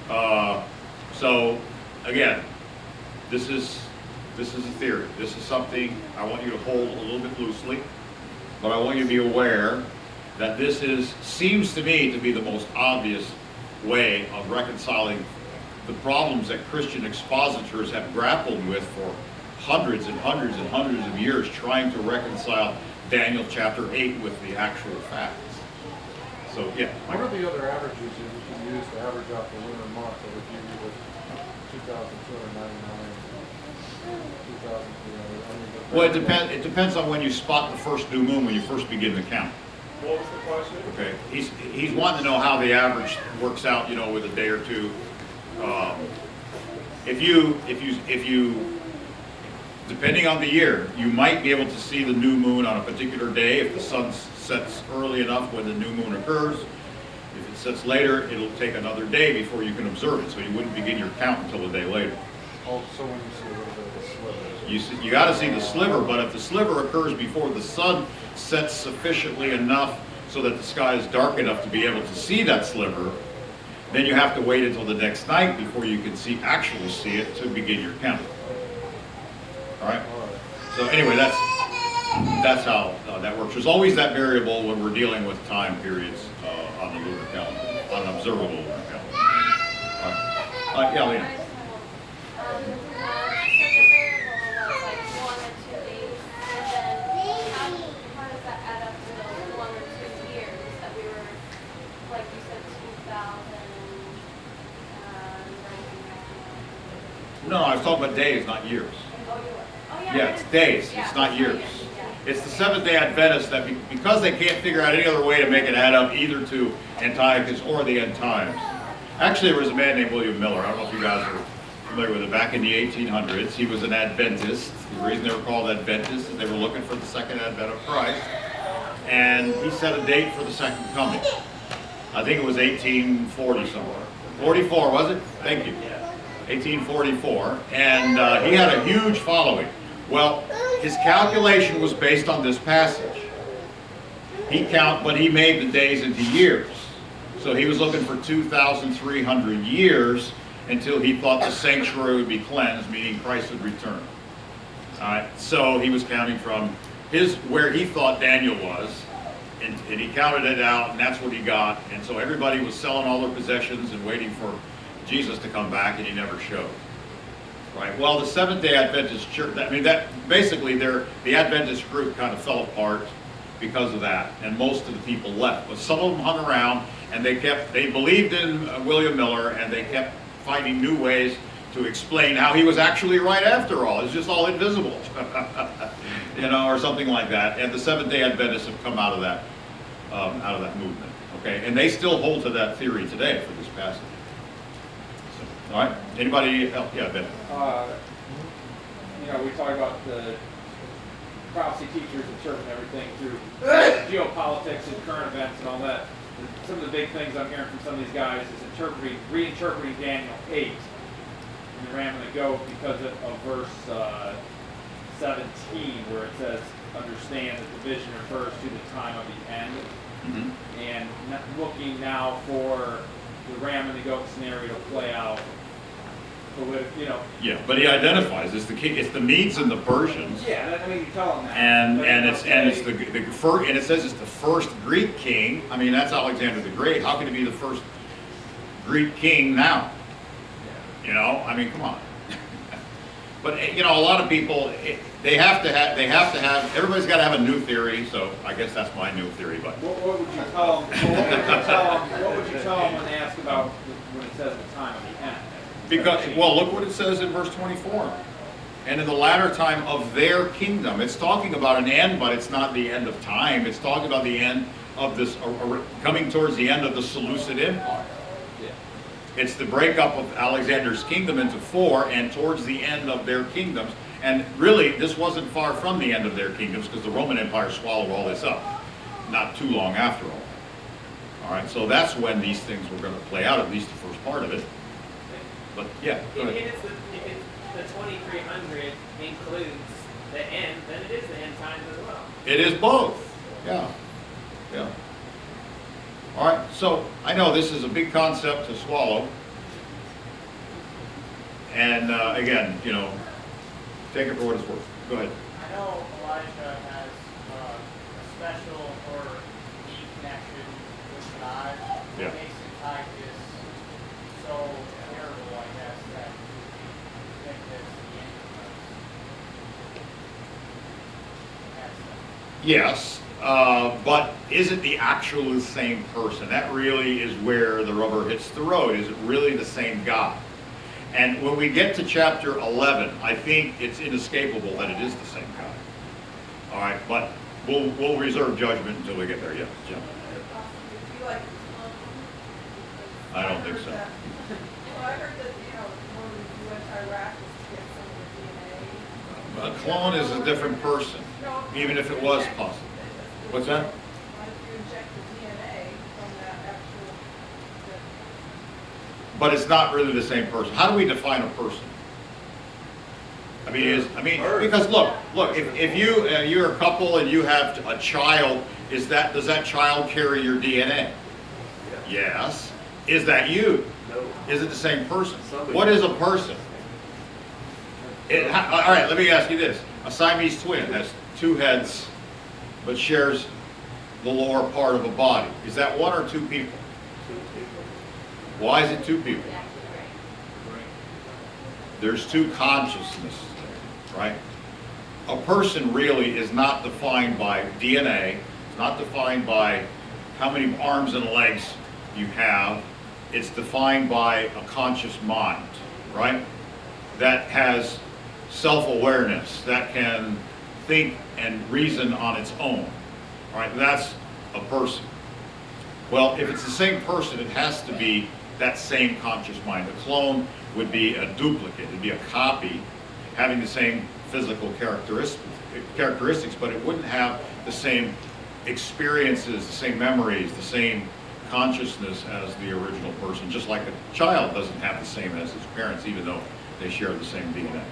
So, again, this is a theory. This is something I want you to hold a little bit loosely, but I want you to be aware that this seems to me to be the most obvious way of reconciling the problems that Christian expositors have grappled with for hundreds and hundreds and hundreds of years, trying to reconcile Daniel chapter 8 with the actual facts. So, yeah. What are the other averages that you can use to average out the lunar month? Or if you with 2,299, 2,300? Well, it depends on when you spot the first new moon, when you first begin the count. What was the question? Okay, he's wanting to know how the average works out, with a day or two. If you, depending on the year, you might be able to see the new moon on a particular day if the sun sets early enough when the new moon occurs. If it sets later, it'll take another day before you can observe it, so you wouldn't begin your count until a day later. Also, when you see a little bit of a sliver. You got to see the sliver, but if the sliver occurs before the sun sets sufficiently enough so that the sky is dark enough to be able to see that sliver, then you have to wait until the next night before you can actually see it to begin your count. All right? So anyway, that's how that works. There's always that variable when we're dealing with time periods on the lunar calendar, on an observable lunar calendar. All right. Yeah, Lena. No, I was talking about days, not years. Yeah, it's days, it's not years. It's the Seventh-day Adventists that, because they can't figure out any other way to make it add up either to Antiochus or the end times. Actually, there was a man named William Miller. I don't know if you guys are familiar with it. Back in the 1800s, he was an Adventist. The reason they were called Adventists is they were looking for the second advent of Christ. And he set a date for the second coming. I think it was 1840 somewhere. 44, was it? Thank you. 1844, and he had a huge following. Well, his calculation was based on this passage. But he made the days into years. So he was looking for 2,300 years until he thought the sanctuary would be cleansed, meaning Christ would return. All right, so he was counting from where he thought Daniel was, and he counted it out, and that's what he got. And so everybody was selling all their possessions and waiting for Jesus to come back, and he never showed. Right. Well, the Seventh-day Adventist Church, basically the Adventist group kind of fell apart because of that, and most of the people left. But some of them hung around, and they believed in William Miller, and they kept finding new ways to explain how he was actually right after all. It's just all invisible, or something like that. And the Seventh-day Adventists have come out of that movement. Okay, and they still hold to that theory today for this passage. All right. Anybody else? Yeah, Ben. We talk about the prophecy teachers interpreting everything through geopolitics and current events and all that. Some of the big things I'm hearing from some of these guys is reinterpreting Daniel 8 and the ram and the goat because of verse 17, where it says, "Understand that the vision refers to the time of the end," and looking now for the ram and the goat scenario to play out. Yeah, but he identifies it's the Medes and the Persians. Yeah, you tell them that. And it says it's the first Greek king. That's Alexander the Great. How can it be the first Greek king now? Come on. But a lot of people, they have to have, everybody's got to have a new theory, so I guess that's my new theory, but. What would you tell them, what would you tell them when they ask about when it says the time of the end? Because, well, look what it says in verse 24. And in the latter time of their kingdom. It's talking about an end, but it's not the end of time. It's talking about the end of this, coming towards the end of the Seleucid Empire. It's the breakup of Alexander's kingdom into 4 and towards the end of their kingdoms. And really, this wasn't far from the end of their kingdoms because the Roman Empire swallowed all this up. Not too long after all. All right, so that's when these things were going to play out, at least the first part of it. But yeah, go ahead. If it's the 2300 includes the end, then it is the end times as well. It is both. Yeah. Yeah. All right, so I know this is a big concept to swallow. And again, you know, take it for what it's worth. Go ahead. I know Elijah has a special or deep connection with God. Yeah. What makes Antiochus so terrible, I guess, that you think that's the Antichrist? Yes, but is it the actual same person? That really is where the rubber hits the road. Is it really the same God? And when we get to chapter 11, I think it's inescapable that it is the same God. All right, but we'll reserve judgment until we get there. Yes, Jim. I don't think so. Well, I heard that, you know, when you went to Iraq, was to get some of the DNA. A clone is a different person, even if it was possible. What's that? Why don't you inject the DNA from that actual... But it's not really the same person. How do we define a person? I mean, because look, if you're a couple and you have a child, does that child carry your DNA? Yes. Is that you? No. Is it the same person? Somebody. What is a person? All right, let me ask you this. A Siamese twin has 2 heads, but shares the lower part of a body. Is that 1 or 2 people? 2 people. Why is it 2 people? Yeah, right. There's 2 consciousnesses there, right? A person really is not defined by DNA. It's not defined by how many arms and legs you have. It's defined by a conscious mind, right? That has self-awareness, that can think and reason on its own, right? That's a person. Well, if it's the same person, it has to be that same conscious mind. A clone would be a duplicate, it'd be a copy having the same physical characteristics, but it wouldn't have the same experiences, the same memories, the same consciousness as the original person, just like a child doesn't have the same as his parents, even though they share the same DNA.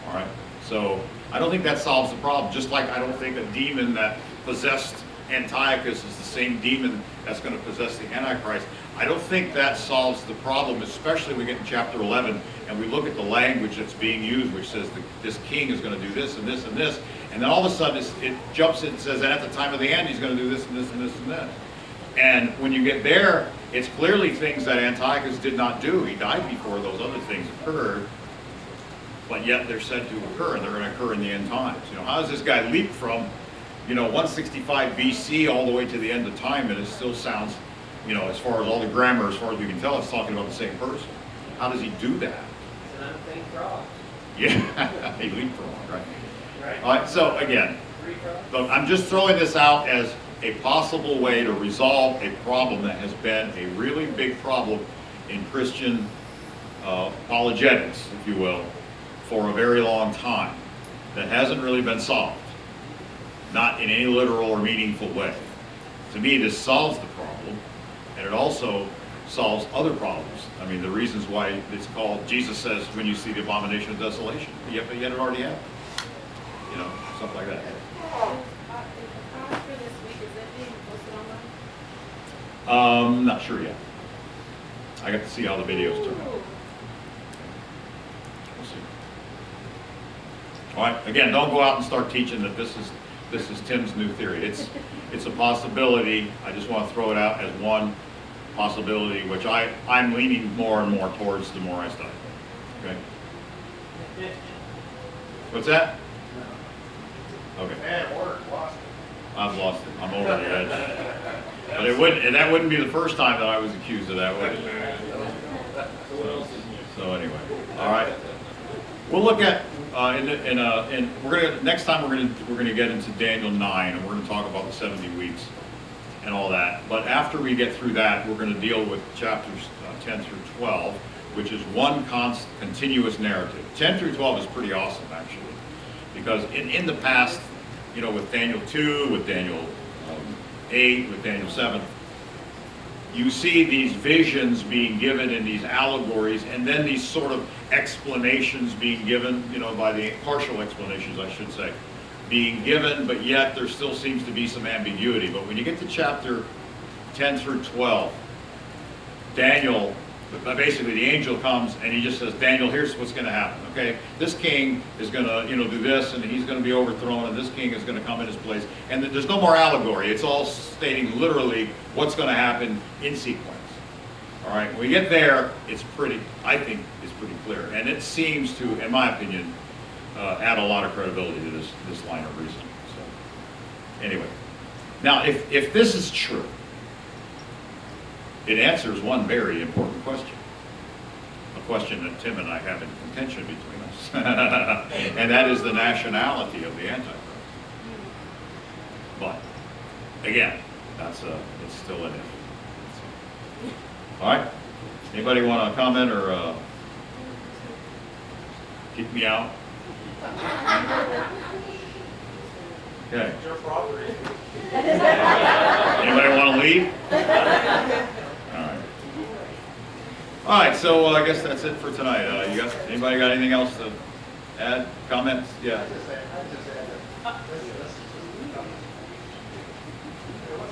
All right, so I don't think that solves the problem, just like I don't think a demon that possessed Antiochus is the same demon that's going to possess the Antichrist. I don't think that solves the problem, especially when we get in chapter 11 and we look at the language that's being used, which says this king is going to do this and this and this, and then all of a sudden it jumps in and says, and at the time of the end he's going to do this and this and this and this. And when you get there, it's clearly things that Antiochus did not do. He died before those other things occurred, but yet they're said to occur, and they're going to occur in the end times. You know, how does this guy leap from, 165 BC all the way to the end of time, and it still sounds, as far as all the grammar, as far as we can tell, it's talking about the same person. How does he do that? It's an unclean frog. Yeah, he leapfrogged, right? Right. All right, so again, 3 frogs. look, I'm just throwing this out as a possible way to resolve a problem that has been a really big problem in Christian apologetics, if you will, for a very long time that hasn't really been solved, not in any literal or meaningful way. To me, this solves the problem, and it also solves other problems. I mean, the reasons why it's called, Jesus says, when you see the abomination of desolation, yet it already happened. Stuff like that. For this week, is that being posted online? Not sure yet. I got to see how the videos turn out. We'll see. All right. Again, don't go out and start teaching that this is Tim's new theory. It's a possibility. I just want to throw it out as one possibility, which I'm leaning more and more towards the more I study. Okay. What's that? Okay. Man, Warner's lost it. I've lost it. I'm over the edge. But it wouldn't, and that wouldn't be the first time that I was accused of that, would it? So anyway, all right. We'll look at next time we're gonna get into Daniel 9, and we're gonna talk about the 70 weeks and all that. But after we get through that, we're gonna deal with chapters 10 through 12, which is one continuous narrative. 10 through 12 is pretty awesome, actually, because in the past, you know, with Daniel 2, with Daniel 8, with Daniel 7, you see these visions being given in these allegories, and then these sort of explanations being given, you know, by the partial explanations, I should say, being given, but yet there still seems to be some ambiguity. But when you get to chapter 10 through 12, Daniel, basically the angel comes and he just says, Daniel, here's what's going to happen, okay? This king is going to, you know, do this, and he's going to be overthrown, and this king is going to come in his place. And there's no more allegory. It's all stating literally what's going to happen in sequence. All right, when we get there, it's pretty, I think it's pretty clear. And it seems to, in my opinion, add a lot of credibility to this line of reasoning. So, anyway. Now, if this is true, it answers one very important question. A question that Tim and I have in contention between us. And that is the nationality of the Antichrist. But, again, it's still an if. All right? Anybody want to comment or kick me out? Okay. It's your property. Anybody want to leave? All right, so I guess that's it for tonight. Anybody got anything else to add? Comments? Yeah. What's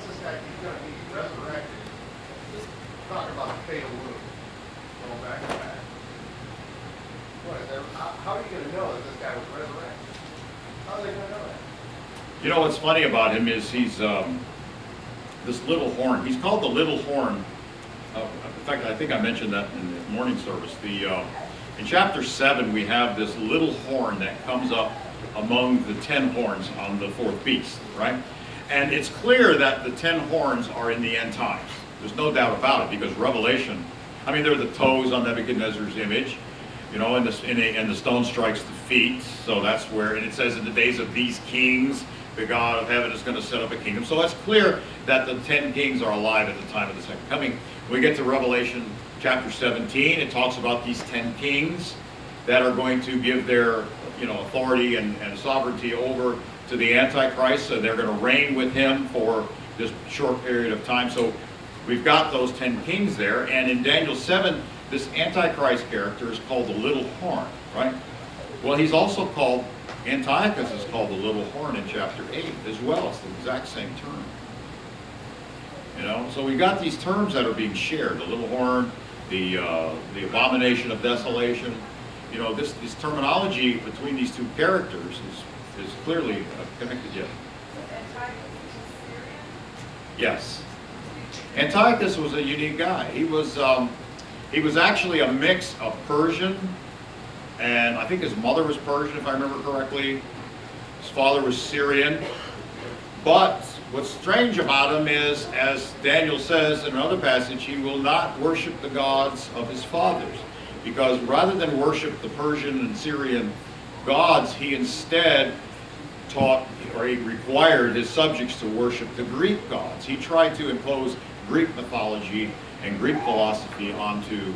this guy, he's gonna be resurrected? Just talking about the fatal wound, going back to that. What is that, how are you gonna know that this guy was resurrected? How are they gonna know that? You know what's funny about him is he's this little horn. He's called the little horn. In fact, I think I mentioned that in the morning service. In chapter 7, we have this little horn that comes up among the 10 horns on the fourth beast, right? And it's clear that the 10 horns are in the end times. There's no doubt about it, because Revelation, I mean, they're the toes on Nebuchadnezzar's image, you know, and the stone strikes the feet. So that's where, and it says in the days of these kings, the God of heaven is going to set up a kingdom. So it's clear that the 10 kings are alive at the time of the second coming. When we get to Revelation chapter 17, it talks about these 10 kings that are going to give their, you know, authority and sovereignty over to the Antichrist. So they're going to reign with him for this short period of time. So we've got those 10 kings there. And in Daniel 7, this Antichrist character is called the little horn, right? Well, he's also called, Antiochus is called the little horn in chapter 8 as well. It's the exact same term. You know, so we've got these terms that are being shared: the little horn, the abomination of desolation. You know, this terminology between these two characters is clearly connected. Yes. Yes. Antiochus was a unique guy. He was actually a mix of Persian, and I think his mother was Persian, if I remember correctly. His father was Syrian. But what's strange about him is, as Daniel says in another passage, he will not worship the gods of his fathers. Because rather than worship the Persian and Syrian gods, he instead taught, or he required his subjects to worship the Greek gods. He tried to impose Greek mythology and Greek philosophy onto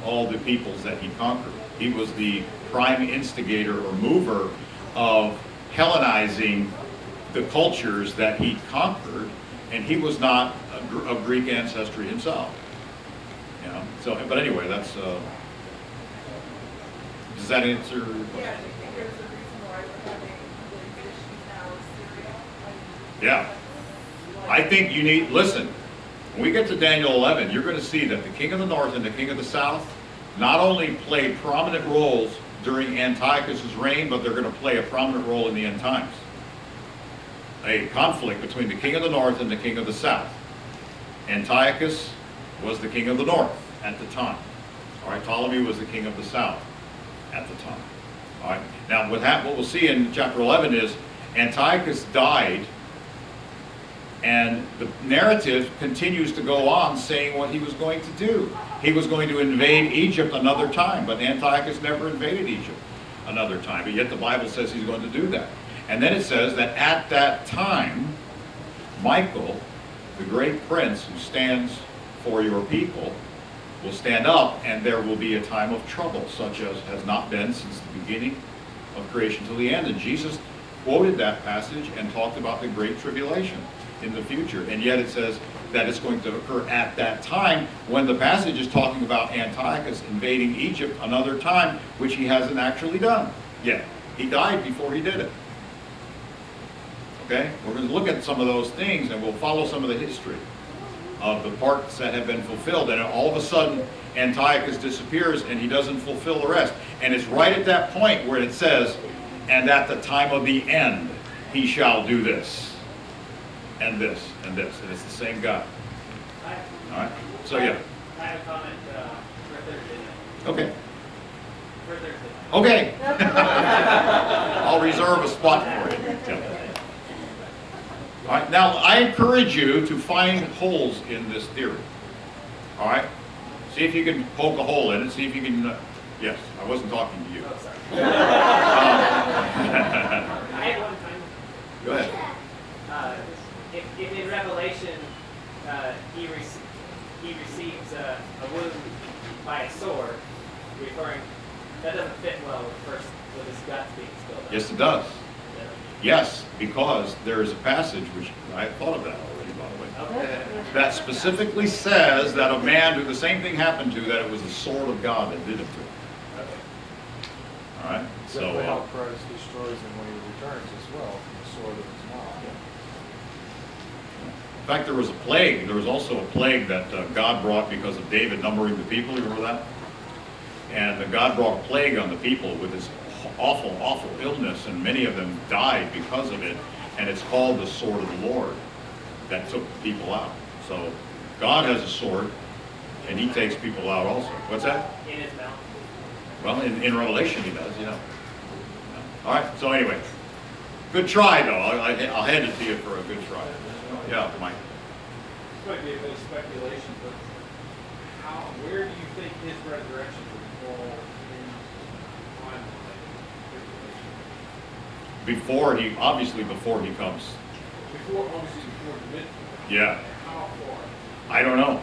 all the peoples that he conquered. He was the prime instigator or mover of Hellenizing the cultures that he conquered, and he was not of Greek ancestry himself. You know? So, but anyway, that's does that answer your question? Yeah, do you think there's a reason why we're having the issues now with Syria? Yeah. I think you need, listen, when we get to Daniel 11, you're going to see that the king of the north and the king of the south not only played prominent roles during Antiochus' reign, but they're going to play a prominent role in the end times. A conflict between the king of the north and the king of the south. Antiochus was the king of the north at the time. All right, Ptolemy was the king of the south at the time. All right. Now, what we'll see in chapter 11 is Antiochus died, and the narrative continues to go on saying what he was going to do. He was going to invade Egypt another time, but Antiochus never invaded Egypt another time, but yet the Bible says he's going to do that. And then it says that at that time, Michael, the great prince who stands for your people, will stand up, and there will be a time of trouble, such as has not been since the beginning of creation till the end. And Jesus quoted that passage and talked about the great tribulation in the future. And yet it says that it's going to occur at that time, when the passage is talking about Antiochus invading Egypt another time, which he hasn't actually done yet. He died before he did it. Okay? We're going to look at some of those things, and we'll follow some of the history of the parts that have been fulfilled. And all of a sudden, Antiochus disappears, and he doesn't fulfill the rest. And it's right at that point where it says, and at the time of the end, he shall do this, and this, and this. And it's the same God. All right? So, yeah. I have a comment for Thursday night. Okay. For Thursday night. Okay. I'll reserve a spot for you. Yeah. All right, now I encourage you to find holes in this theory. All right? See if you can poke a hole in it. See if you can, yes, I wasn't talking to you. Oh, sorry. I had one time. Go ahead. If in Revelation he receives a wound by a sword, referring, that doesn't fit well with his guts being spilled out. Yes, it does. Yes, because there is a passage, which I thought of that already, by the way, Okay. that specifically says that a man who the same thing happened to, that it was the sword of God that did it to him. All right? Exactly how Christ destroys him when he returns as well, from the sword of his mouth. In fact, there was a plague. There was also a plague that God brought because of David numbering the people. You remember that? And God brought a plague on the people with this awful, awful illness, and many of them died because of it. And it's called the sword of the Lord that took people out. So God has a sword, and he takes people out also. What's that? In his mouth. Well, in Revelation he does, you know. All right, so anyway. Good try, though. I'll hand it to you for a good try. Yeah, Mike. This might be a bit of speculation, but where do you think his resurrection would fall in timeline? Obviously before he comes. Obviously before the midpoint. Yeah. How far? I don't know,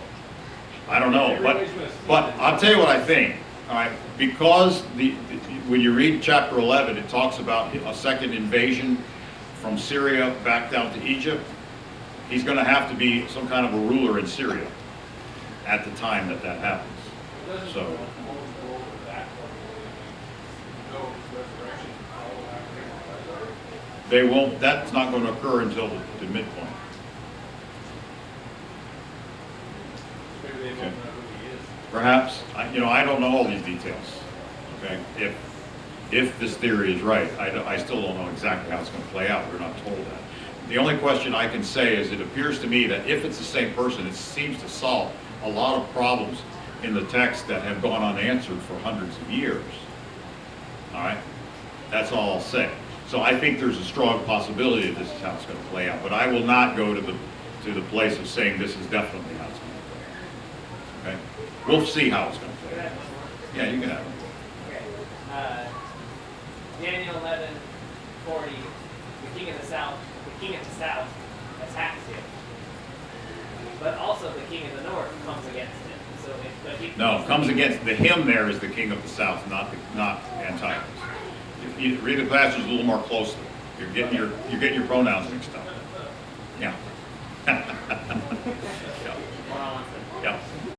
but I'll tell you what I think. All right, because when you read chapter 11, it talks about a second invasion from Syria back down to Egypt. He's going to have to be some kind of a ruler in Syria at the time that happens. So. They won't. That's not going to occur until the midpoint. Maybe they don't know who he is. Perhaps. I don't know all these details. Okay. If this theory is right, I still don't know exactly how it's going to play out. We're not told that. The only question I can say is, it appears to me that if it's the same person, it seems to solve a lot of problems in the text that have gone unanswered for hundreds of years. All right. That's all I'll say. So I think there's a strong possibility that this is how it's going to play out. But I will not go to the place of saying this is definitely how it's going to play out. Okay? We'll see how it's going to play out. Yeah, you can have it. Okay. Daniel 11:40. The king of the south attacks him, but also the king of the north comes against him. So, Comes against the him. There is the king of the south, not Antiochus. If you read the passage a little more closely, you're getting your pronouns mixed up. Yeah. Yeah. Hold on one second. Yeah.